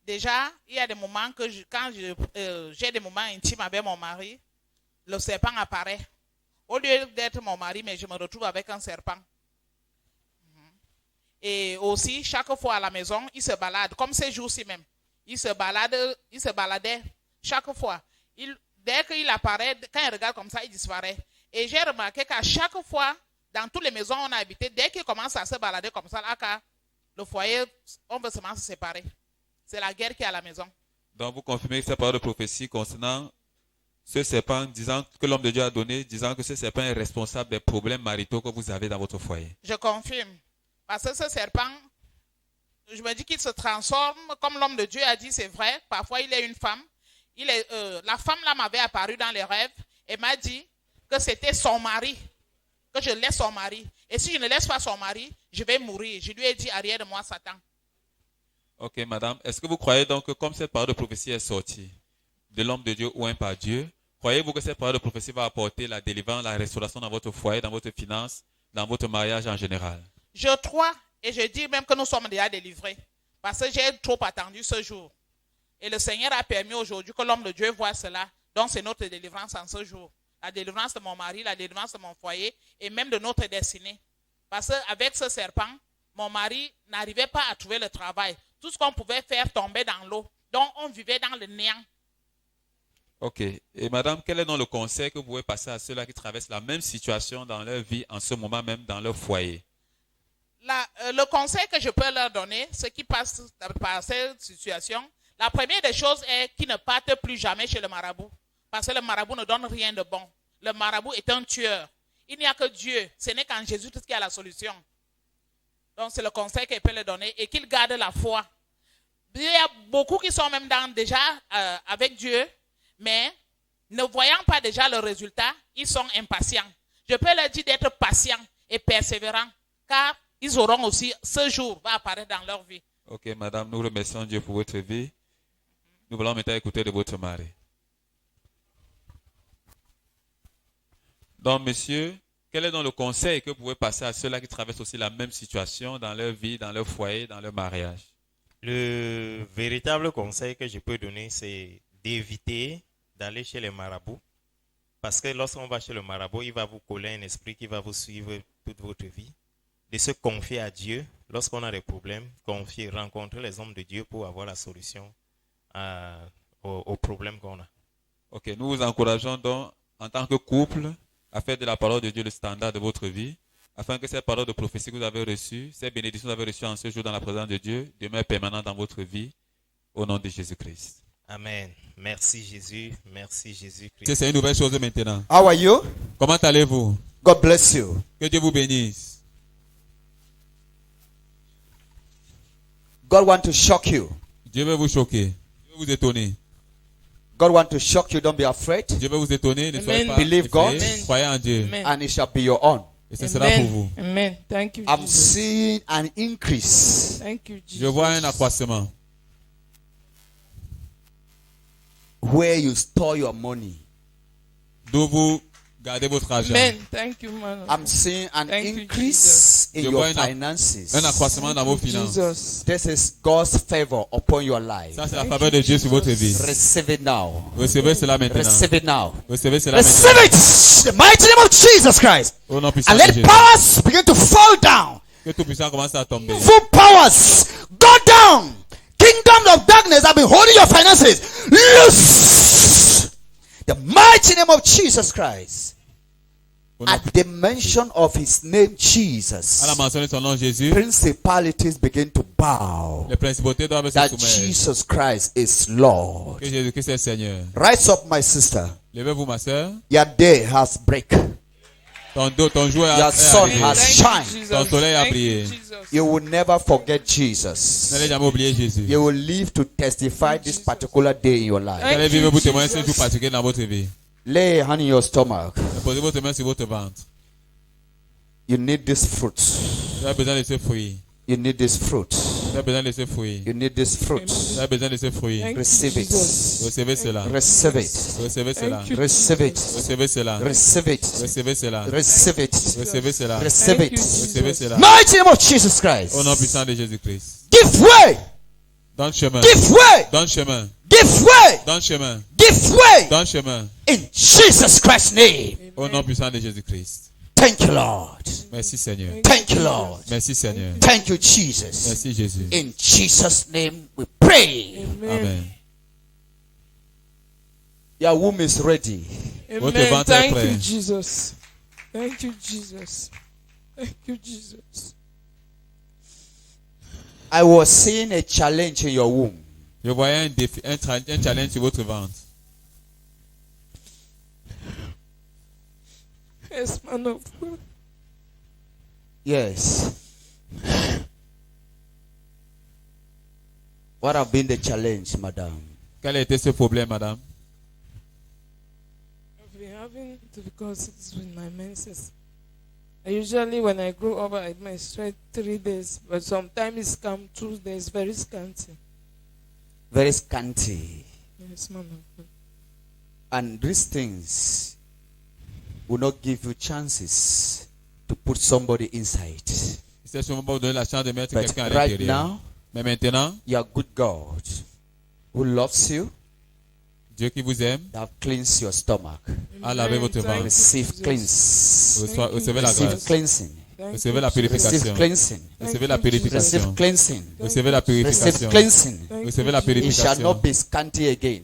Déjà, il y a des moments que quand j'ai des moments intimes avec mon mari, le serpent apparaît. Au lieu d'être mon mari, mais je me retrouve avec un serpent. Et aussi, chaque fois à la maison, il se balade, comme ces jours-ci même. Il se baladait chaque fois. Dès qu'il apparaît, quand il regarde comme ça, il disparaît. Et j'ai remarqué qu'à chaque fois, dans toutes les maisons où on a habité, dès qu'il commence à se balader comme ça, là, le foyer, on veut seulement se séparer. C'est la guerre qui est à la maison. Donc vous confirmez cette parole de prophétie concernant ce serpent, disant que l'homme de Dieu a donné, disant que ce serpent est responsable des problèmes maritaux que vous avez dans votre foyer. Je confirme. Parce que ce serpent, je me dis qu'il se transforme, comme l'homme de Dieu a dit, c'est vrai. Parfois, il est une femme. La femme là m'avait apparu dans les rêves et m'a dit que c'était son mari, que je laisse son mari. Et si je ne laisse pas son mari, je vais mourir. Je lui ai dit, arrière de moi, Satan. Ok, madame. Est-ce que vous croyez donc que comme cette parole de prophétie est sortie de l'homme de Dieu ou un par Dieu, croyez-vous que cette parole de prophétie va apporter la délivrance, la restauration dans votre foyer, dans votre finance, dans votre mariage en général? Je crois et je dis même que nous sommes déjà délivrés. Parce que j'ai trop attendu ce jour. Et le Seigneur a permis aujourd'hui que l'homme de Dieu voit cela. Donc c'est notre délivrance en ce jour. La délivrance de mon mari, la délivrance de mon foyer et même de notre destinée. Parce qu'avec ce serpent, mon mari n'arrivait pas à trouver le travail. Tout ce qu'on pouvait faire tombait dans l'eau. Donc on vivait dans le néant. Ok. Et madame, quel est donc le conseil que vous pouvez passer à ceux-là qui traversent la même situation dans leur vie en ce moment même dans leur foyer? Le conseil que je peux leur donner, ceux qui passent par cette situation, la première des choses est qu'ils ne partent plus jamais chez le marabout. Parce que le marabout ne donne rien de bon. Le marabout est un tueur. Il n'y a que Dieu. Ce n'est qu'en Jésus qui a la solution. Donc c'est le conseil qu'il peut leur donner et qu'ils gardent la foi. Il y a beaucoup qui sont même déjà avec Dieu, mais ne voyant pas déjà le résultat, ils sont impatients. Je peux leur dire d'être patients et persévérants, car ils auront aussi, ce jour va apparaître dans leur vie. Ok, madame, nous remercions Dieu pour votre vie. Nous voulons maintenant écouter de votre mari. Donc, monsieur, Quel est donc le conseil que vous pouvez passer à ceux-là qui traversent aussi la même situation dans leur vie, dans leur foyer, dans leur mariage? Le véritable conseil que je peux donner, c'est d'éviter d'aller chez les marabouts. Parce que lorsqu'on va chez le marabout, il va vous coller un esprit qui va vous suivre toute votre vie. De se confier à Dieu lorsqu'on a des problèmes, rencontrer les hommes de Dieu pour avoir la solution aux problèmes qu'on a. Ok, nous vous encourageons donc en tant que couple à faire de la parole de Dieu le standard de votre vie, afin que ces paroles de prophétie que vous avez reçues, ces bénédictions que vous avez reçues en ce jour dans la présence de Dieu, demeurent permanentes dans votre vie, au nom de Jésus-Christ. Amen. Merci Jésus. Merci Jésus-Christ. C'est une nouvelle chose maintenant. How are you? Comment allez-vous? God bless you. Que Dieu vous bénisse. God want to shock you. Dieu veut vous choquer. Dieu veut vous étonner. God want to shock you. Don't be afraid. Dieu veut vous étonner. Ne soyez pas Believe God. effrayés. Croyez en Dieu. Amen. And it shall be your own. Et ce sera pour vous. Amen. Thank you, I'm Jesus. seeing an increase. Thank you, Jesus. Je vois un accroissement. Where you store your money. D'où vous gardez votre argent. Amen. Thank you, man. I'm seeing an Thank you, increase in Je your vois finances. un accroissement dans vos finances. Jesus. This is God's favor upon your life. Ça, c'est la faveur de Dieu sur votre vie. Receive it now. Recevez cela maintenant. Receive it now. Recevez cela Receive maintenant. it. The mighty name of Jesus Christ. Au nom puissant And de let Jésus. powers begin to fall down. Que tout puissant commence à tomber. Evil powers go down. Kingdom of darkness have been holding your finances. Loose. The mighty name of Jesus Christ. At the mention of his name, Jesus, À la mention de son nom Jésus, principalities begin to bow. les principautés doivent se That soumettre. Jesus Christ is Lord. Que Jésus-Christ est Seigneur. Rise up, my sister. Levez-vous, ma soeur. Your day has break. Ton jour est Your sun arrivé. has Thank you, shined. Jesus. Ton soleil a Thank brillé. you, Jesus. You will never forget Jesus. N'allez jamais oublier Jésus. You will live to testify this particular day in your life. Vous allez vivre pour témoigner ce jour particulier dans votre vie. Lay a hand in your stomach. Posez votre main sur votre ventre. You need this fruit. Vous avez besoin de ce fruit. You need this fruit. Vous avez besoin de ce fruit. You need this fruit. Vous avez besoin de ce fruit. Thank you, Receive it. Jesus. Recevez cela. Receive it. Recevez cela. Thank you, Receive it. Recevez cela. Receive it. Recevez cela. Receive it. Recevez cela. Receive Thank it. you, Recevez Jesus. cela. Mighty name of Jesus Christ. Au nom puissant de Jésus-Christ. Give way. Dans le chemin. Give way. Dans le chemin. Give way. Dans le chemin. Give way. Dans le chemin. In Jesus Christ's name. Au nom puissant de Jésus-Christ. Thank you, Lord. Merci Seigneur. Thank you, Lord. Merci Seigneur. Thank you, Jesus. Merci Jésus. In Jesus' name we pray. Amen. Your womb is ready. Votre Amen. ventre est Thank prêt. you, Jesus. Thank you, Jesus. Thank you, Jesus. I was seeing a challenge in your womb. Je voyais un défi, un challenge sur votre ventre. Yes, man of God. Yes. What have been the challenge, madam? Quel a été ce problème, madame? I've been having difficulties with my menses. I usually, when I grow up, I menstruate 3 days, but sometimes it's come 2 days, very scanty. Very scanty. Yes, man of God. And these things will not give you chances to put somebody inside. C'est sûrement pas vous donner la chance de mettre But quelqu'un à right l'intérieur. now, Mais maintenant, your good God who loves you Dieu qui vous aime have cleansed your stomach. a lavé votre ventre. Receive cleanse. Recevez la Receive grâce. cleansing. Recevez la Receive purification. cleansing. Recevez la Receive purification. cleansing. Recevez la Receive purification. cleansing. Recevez la It shall purification. not be scanty again.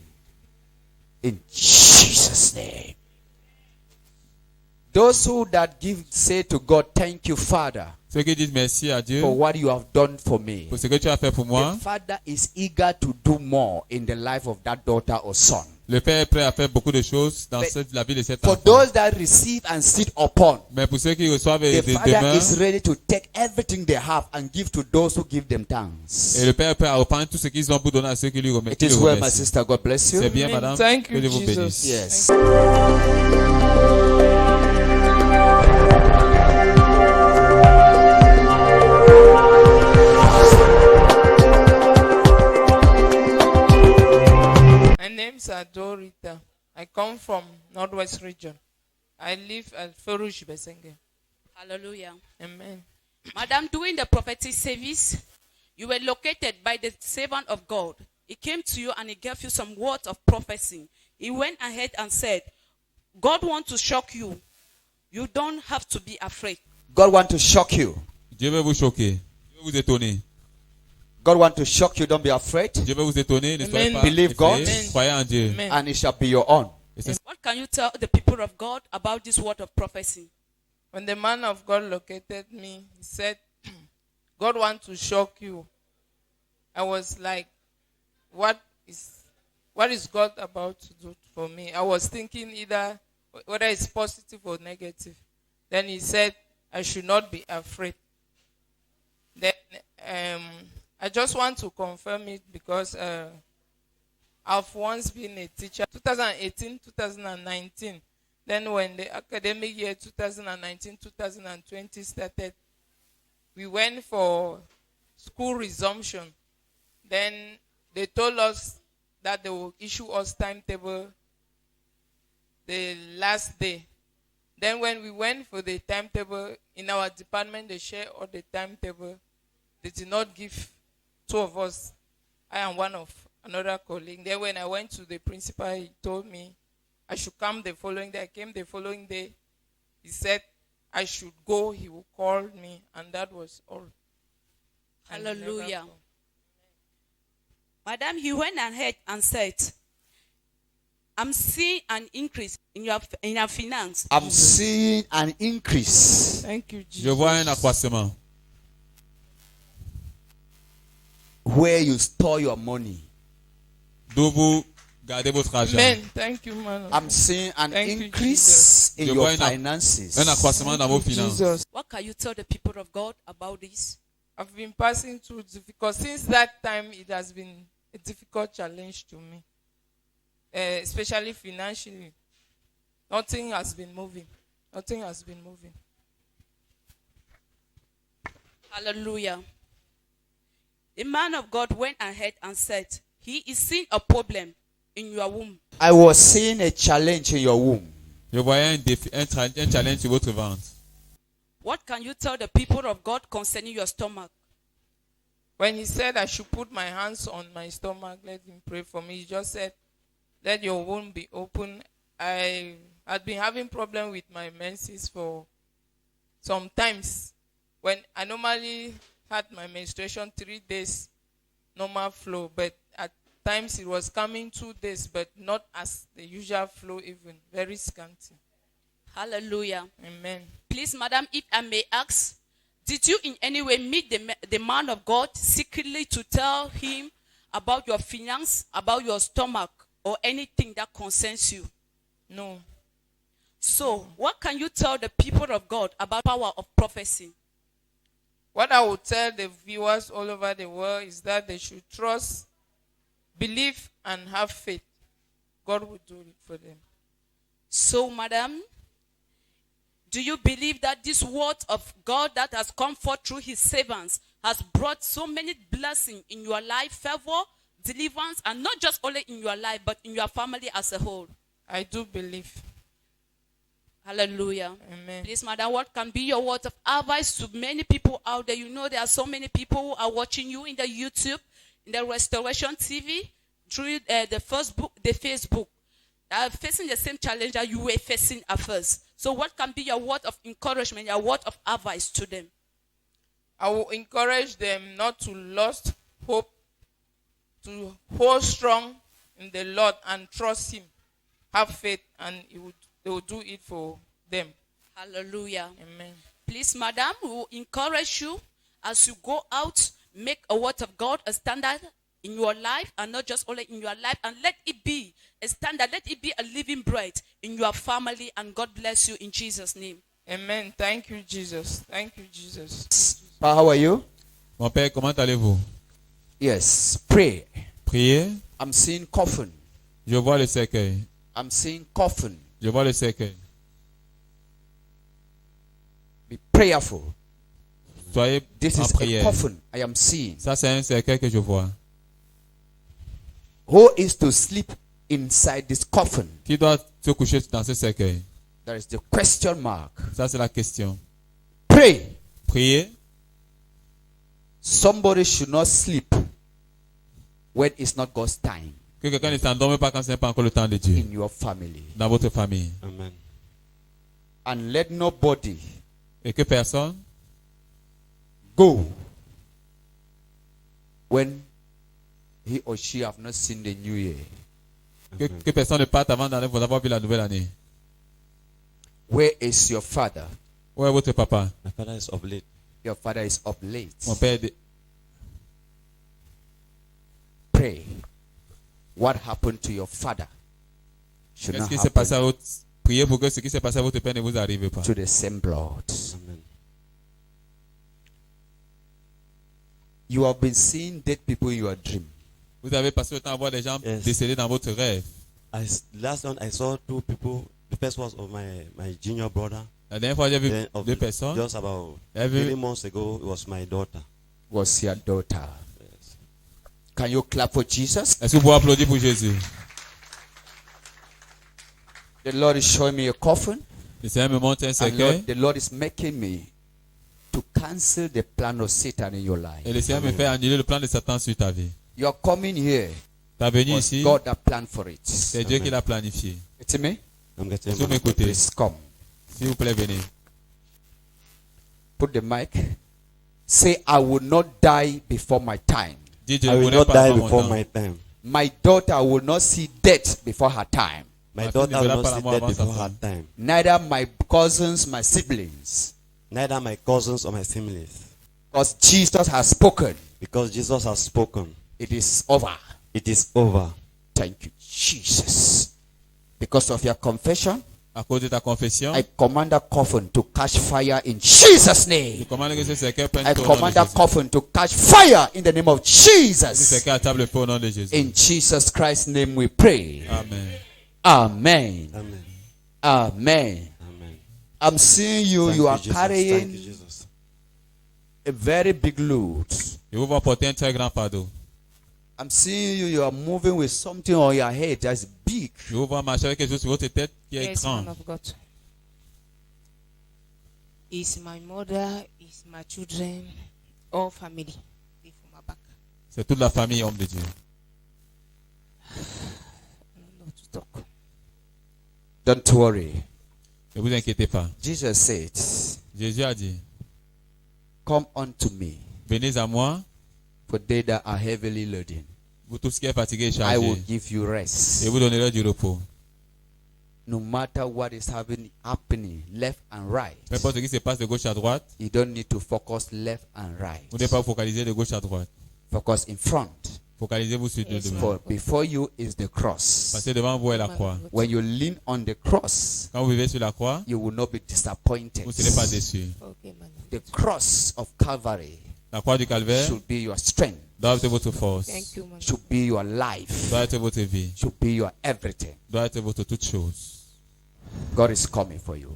In Jesus' name. Those who that give say to God, thank you, Father, Ceux qui disent merci à Dieu for what you have done for me. pour ce que tu as fait pour moi. The Father is eager to do more in the life of that daughter or son. Le Père est prêt à faire beaucoup de choses dans But la vie de cet For enfant. those that receive and sit upon, Mais pour ceux qui reçoivent et the Father demeurent, is ready to take everything they have and give to those who give them thanks. et le Père est prêt à reprendre tout ce qu'ils ont pour donner à ceux qui lui It remettent. is well, my sister. God bless you. C'est bien, Amen. madame. Thank Que you, Dieu vous Jesus. bénisse. Yes. My name's Adorita. I come from Northwest region. I live at Ferush Besenge. Hallelujah. Amen. Madam, during the prophetic service, you were located by the servant of God. He came to you and he gave you some words of prophecy. He went ahead and said, God wants to shock you. You don't have to be afraid. God want to shock you. Dieu veut vous choquer. Dieu veut vous étonner. God want to shock you. Don't be afraid. Dieu veut vous étonner. Ne soyez pas Believe God. effrayés. Croyez en Dieu. Amen. And it shall be your own. What can you tell the people of God about this word of prophecy? When the man of God located me, he said, God wants to shock you. I was like, what is God about to do for me? I was thinking either whether it's positive or negative. Then he said, I should not be afraid. Then I just want to confirm it because I've once been a teacher. 2018, 2019. Then when the academic year 2019-2020 started, we went for school resumption. Then they told us that they will issue us timetable the last day. Then when we went for the timetable, in our department, they share all the timetable. They did not give two of us, I and one of another colleague. Then when I went to the principal, he told me I should come the following day. I came the following day. He said I should go. He will call me. And that was all. Hallelujah. Madam, he went ahead and said, I'm seeing an increase in your finance. I'm seeing an increase. Thank you, Jesus. Je vois un accroissement. Where you store your money. D'où vous gardez votre argent. Amen. Thank you, man. I'm seeing an Thank you, increase in Je your vois finances. un accroissement dans vos finances. Jesus. What can you tell the people of God about this? I've been passing through difficult. Since that time, it has been a difficult challenge to me, especially financially. Nothing has been moving. Nothing has been moving. Hallelujah. The man of God went ahead and said, he is seeing a problem in your womb. I was seeing a challenge in your womb. Je voyais un challenge sur votre ventre. What can you tell the people of God concerning your stomach? When he said I should put my hands on my stomach, let him pray for me. He just said, let your womb be open. I had been having problem with my menses for some times. When I normally had my menstruation 3 days, normal flow, but at times it was coming 2 days, but not as the usual flow, even very scanty. Hallelujah. Amen. Please, madam, if I may ask, did you in any way meet the man of God secretly to tell him about your finance, about your stomach, or anything that concerns you? No. So, what can you tell the people of God about power of prophecy? What I would tell the viewers all over the world is that they should trust, believe, and have faith. God will do it for them. So, madam, do you believe that this word of God that has come forth through his servants has brought so many blessings in your life, favor, deliverance, and not just only in your life, but in your family as a whole? I do believe. Hallelujah. Amen. Please, madam, what can be your word of advice to many people out there? You know there are so many people who are watching you in the YouTube, in the Restoration TV, through the Facebook, facing the same challenge that you were facing at first. So what can be your word of encouragement, your word of advice to them? I will encourage them not to lose hope, to hold strong in the Lord and trust him. Have faith, and they will do it for them. Hallelujah. Amen. Please, madam, we will encourage you as you go out, make a word of God a standard in your life, and not just only in your life, and let it be a standard, let it be a living bread in your family, and God bless you in Jesus' name. Amen. Thank you, Jesus. Thank you, Jesus. Pa, how are you? Mon père, comment allez-vous? Yes. Pray. Priez. I'm seeing coffin. Je vois le cercueil. I'm seeing coffin. Je vois le cercueil. Be prayerful. Soyez This en is prière. a coffin I am seeing. Ça, c'est un cercueil que je vois. Who is to sleep inside this coffin? Qui doit se coucher dans ce cercueil? That is the question mark. Ça, c'est la question. Pray. Priez. Somebody should not sleep when it's not God's time. Que quelqu'un ne s'endorme pas quand ce n'est pas encore le temps de Dieu. In your family. Dans votre famille. Amen. And let nobody et que personne go when he or she have not seen the new year. Que personne ne parte avant d'avoir vu la nouvelle année. Where is your father? Où est votre papa? My father is up late. Your father is up late. Mon père Pray. What happened to your father should Qu'est-ce not qui s'est happen passé à votre... Priez pour que ce qui s'est passé à votre père ne vous arrive pas. to the same blood. Amen. You have been seeing dead people in your dream. Vous avez passé le temps à voir des gens décédés dans votre rêve. Last one I saw two people. The first was of my junior brother. La dernière fois, j'ai vu Then deux personnes. Just about Every- 3 months ago, it was my daughter. Was your daughter? Can you clap for Jesus? Est-ce que vous pouvez applaudir pour Jésus? The Lord is showing me a coffin. Le Seigneur me montre un And cercueil. the Lord is making me to cancel the plan of Satan in your life. Et le Seigneur me fait annuler le plan de Satan sur ta vie. You are coming here. Ta venue Was ici, God that planned for it. c'est Dieu qui l'a planifié. It's me. I'm getting Est-ce que vous m'écoutez? Please come. S'il vous plaît, venez. Put the mic. Say, I will not die before my time. Dis, je I ne will mourrai not pas die avant mon before temps. my time. My daughter will not see death before her time. My Ma fille daughter ne will verra not pas la see mort death avant sa before her femme. time. Neither my cousins, my siblings. Neither my cousins or my siblings. Because Jesus has spoken. Because Jesus has spoken. It is over. It is over. Thank you, Jesus. Because of your confession, À cause de ta confession, I command that coffin to catch fire in Jesus' je name. commande que ce cercueil prenne I feu au nom de command that Jésus. coffin to catch fire in the name of Ce Jesus. cercueil à table feu au nom de Jésus. In Jesus Christ's name we pray. Amen. Amen. Amen. Amen. Amen. I'm seeing you. Thank You are Jesus. Thank you, carrying Jesus. a very big load. Je vous vois porter un très grand fardeau. I'm seeing you. You are moving with something on your head that's big. Je vous vois marcher avec quelque chose sur votre tête qui est Yes, grand. man of God. It's my mother, it's my children, all family. They for my back. C'est toute la famille, homme de Dieu. I don't know to talk. Don't worry. Ne vous inquiétez pas. Jesus said, Jésus a dit, come unto me, venez à moi, for they that are heavily laden. vous tous qui êtes fatigués et I will chargés, give you rest. et vous donnerez du repos. No matter what is happening left and right, Peu importe ce qui se passe de gauche à droite, you don't need to focus left and right. vous n'êtes pas focalisé de gauche à droite. Focus in front. Focalisez-vous sur le devant. For before you is the cross. Parce que devant vous est la croix. When you lean on the cross, Quand vous vivez sur la croix, you will not be disappointed. vous ne serez pas déçus. Okay, man. The cross of Calvary La croix du calvaire should be your strength, doit être votre force, Thank you, man. should be your life, doit être votre vie, should be your everything. doit être votre toute chose. God is coming for you.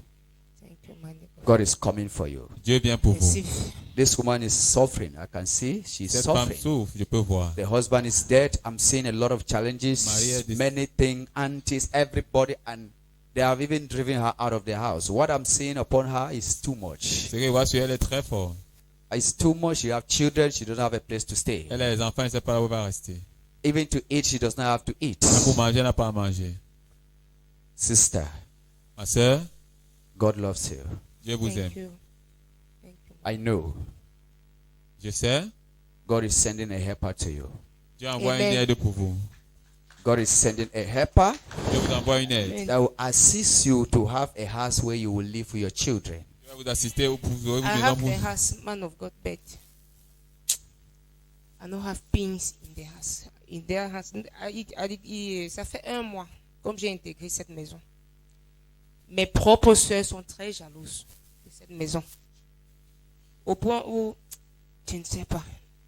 Thank you, man. God is coming for you. Dieu vient pour vous. Receive. This woman is suffering. I can see she's Cette femme suffering. souffre, je peux voir. The husband is dead. I'm seeing a lot of challenges, Maria, this- many things, aunties, everybody, and they have even driven her out of the house. What I'm seeing upon her is too much. Ce que je vois sur elle est très fort. It's too much. You have children. She doesn't have a place to stay. Elle a les enfants, elle ne sait pas où elle va rester. Even to eat, she does not have to eat. Même pour manger, elle n'a pas à manger. Sister, Ma soeur, God loves you. Dieu vous Thank aime. you. Thank you. I know. Je sais, God is sending a helper to you. Dieu envoie une Amen. aide pour vous. God is sending a helper Dieu vous envoie une aide. that will assist you to have a house where you will live with your children. Dieu va vous assister pour vous aurez I une have maison the pour house, man of God, but I don't have pins in the house. In their house, ça fait 1 mois comme j'ai intégré cette maison. Mes propres soeurs sont très jalouses de cette maison. Au point où, je ne sais pas,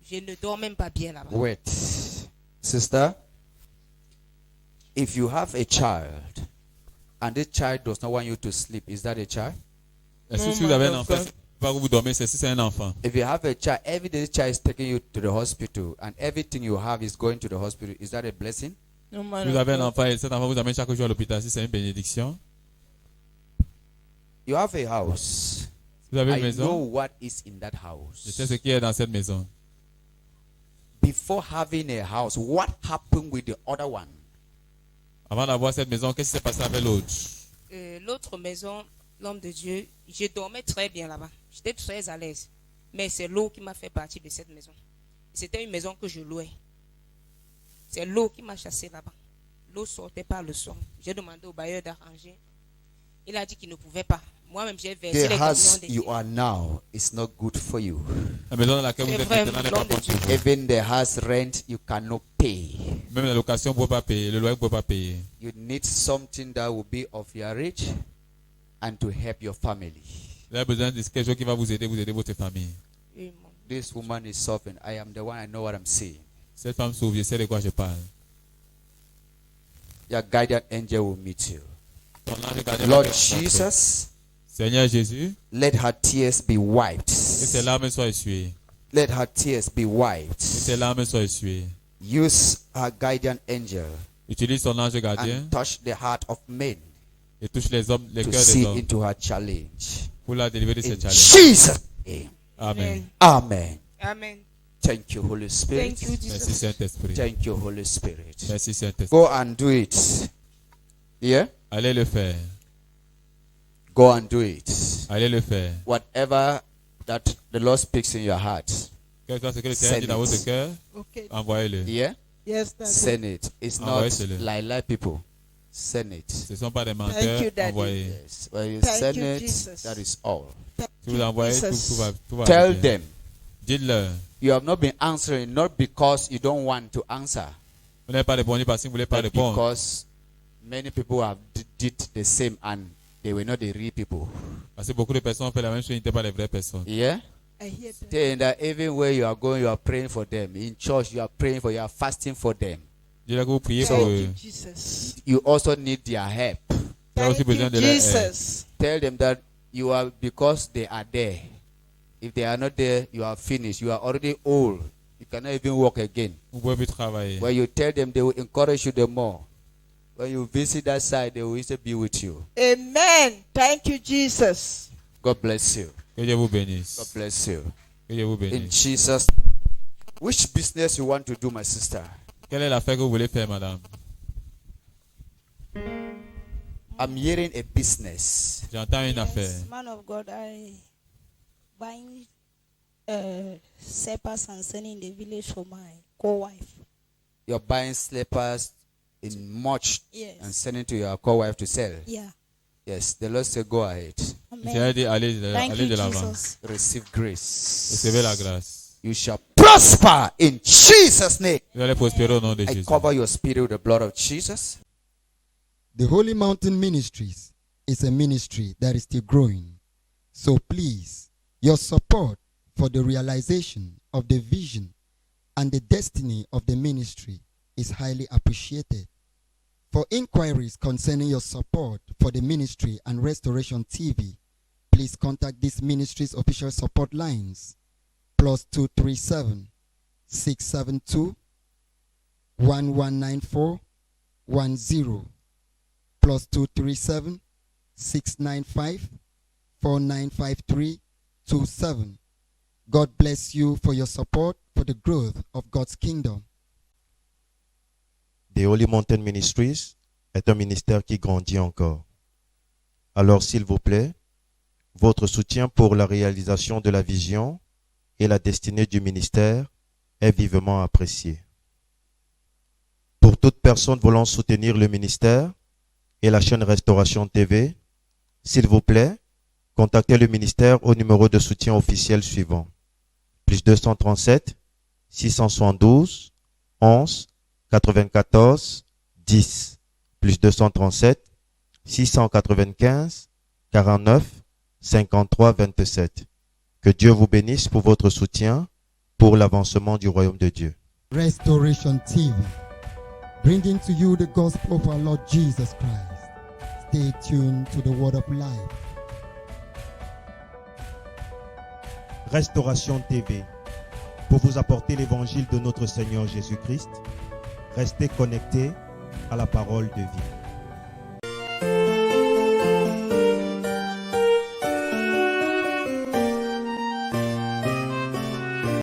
je ne dors même pas bien là-bas. Wait, sister, if you have a child and this child does not want you to sleep, is that a child? Est-ce Non, que si vous avez un man enfant, of God. pas où vous dormez, c'est si c'est un enfant. If you have a child, every day the child is taking you to the hospital and everything you have is going to the hospital, is that a blessing? No, Si man vous of avez un God. enfant et cet enfant vous amène chaque jour à l'hôpital, si c'est une bénédiction. You have a house. Vous avez une I maison. know what is in that Je house. sais ce qui est dans cette maison. Before having a house, what happened with the other one? Avant d'avoir cette maison, qu'est-ce qui s'est passé avec l'autre? L'autre maison, l'homme de Dieu, je dormais très bien là-bas. J'étais très à l'aise. Mais c'est l'eau qui m'a fait partir de cette maison. C'était une maison que je louais. C'est l'eau qui m'a chassé là-bas. L'eau sortait par le son. J'ai demandé au bailleur d'arranger. Il a dit qu'il ne pouvait pas. Moi-même, j'ai versé The les house camions you are now is not good for you. La maison dans laquelle vous C'est êtes vrai, maintenant n'est l'homme pas de bonne pour vous. Even the house rent you cannot pay. Même la location, vous ne pouvez pas payer. Le loyer, vous ne pouvez pas payer. You need something that will be of your reach and to help your family. Vous avez besoin de quelque chose qui va vous aider votre famille. This woman is suffering. I am the one, I know what I'm saying. Cette femme sauve, je sais de quoi je parle. Your guardian angel will meet you. Ton ange gardien Lord va te rencontrer. Jesus, Seigneur Jésus, let her tears be wiped. que ses larmes soient essuyées. Let her tears be wiped. Que ses larmes soient essuyées. Use her guardian angel Utilise son ange gardien and touch the heart of men et touche les hommes, les to cœurs see des hommes into her challenge. pour la délivrer de In cette challenge. Jesus' name. Amen. Amen. Amen. Thank you, Holy Spirit. Thank you, Jesus. Merci Saint-Esprit. Thank you, Holy Spirit. Merci Saint-Esprit. Go and do it. Yeah? Allez le faire. Go and do it. Allez le faire. Whatever that the Lord speaks in your heart, Quel que soit ce que le Seigneur dit dans votre cœur, Okay. envoyez-le. yeah? Yes, Daddy. Send it. It's not Envoyez-le. like people. Send it. Ce ne sont pas des Thank you, menteurs, Daddy. envoyez. Yes. When you Thank send you, it, Jesus. that is all. Si vous envoyez, Jesus. tout va Tell bien. them Dites-leur. you have not been answering not because you don't want to answer, Vous n'avez pas répondu parce que vous ne voulez pas but répondre. because many people have did the same and they were not the real people. Parce que beaucoup de personnes ont fait la même chose, ils n'étaient pas les vraies personnes. Yeah? I hear that. Saying that even where you are going, you are praying for them. In church, you are praying for, you are fasting for them. Dites-leur que vous priez pour Thank eux. you, Jesus. You also need their help. Vous avez aussi Thank besoin you, de leur aide. Jesus. Tell them that you are, because they are there. If they are not there, you are finished. You are already old. You cannot even walk again. Vous pouvez plus travailler. When you tell them, they will encourage you the more. When you visit that side, they will also be with you. Amen. Thank you, Jesus. God bless you. Que Dieu vous bénisse. God bless you. Que Dieu vous In bénisse. Jesus. Which business you want to do, my sister? Quelle est l'affaire que vous voulez faire, madame? I'm hearing a business. J'entends une affaire. Man of God, I buying slippers and sending in the village for my co-wife. You're buying slippers in much Yes. and sending to your co-wife to sell. Yeah. Yes, the Lord said, go ahead. Le Seigneur dit, allez Thank allez you, de l'avant. Jesus. Receive grace. Recevez la grâce. You shall prosper in Jesus' name. Vous allez prospérer au nom de I Jésus. cover your spirit with the blood of Jesus. The Holy Mountain Ministries is a ministry that is still growing. So please, your support for the realization of the vision and the destiny of the ministry is highly appreciated. For inquiries concerning your support for the ministry and Restoration TV, please contact this ministry's official support lines +237 672 1194 10 +237 695 4953 27. God bless you for your support for the growth of God's kingdom. The Holy Mountain Ministries est un ministère qui grandit encore. Alors, s'il vous plaît, votre soutien pour la réalisation de la vision et la destinée du ministère est vivement apprécié. Pour toute personne voulant soutenir le ministère et la chaîne Restauration TV, s'il vous plaît, contactez le ministère au numéro de soutien officiel suivant. +237 672 11 94 10 +237 695 49 53 27. Que Dieu vous bénisse pour votre soutien pour l'avancement du royaume de Dieu. Restoration TV, bringing to you the gospel of our Lord Jesus Christ. Stay tuned to the word of life. Restauration TV, pour vous apporter l'évangile de notre Seigneur Jésus-Christ, restez connectés à la parole de vie.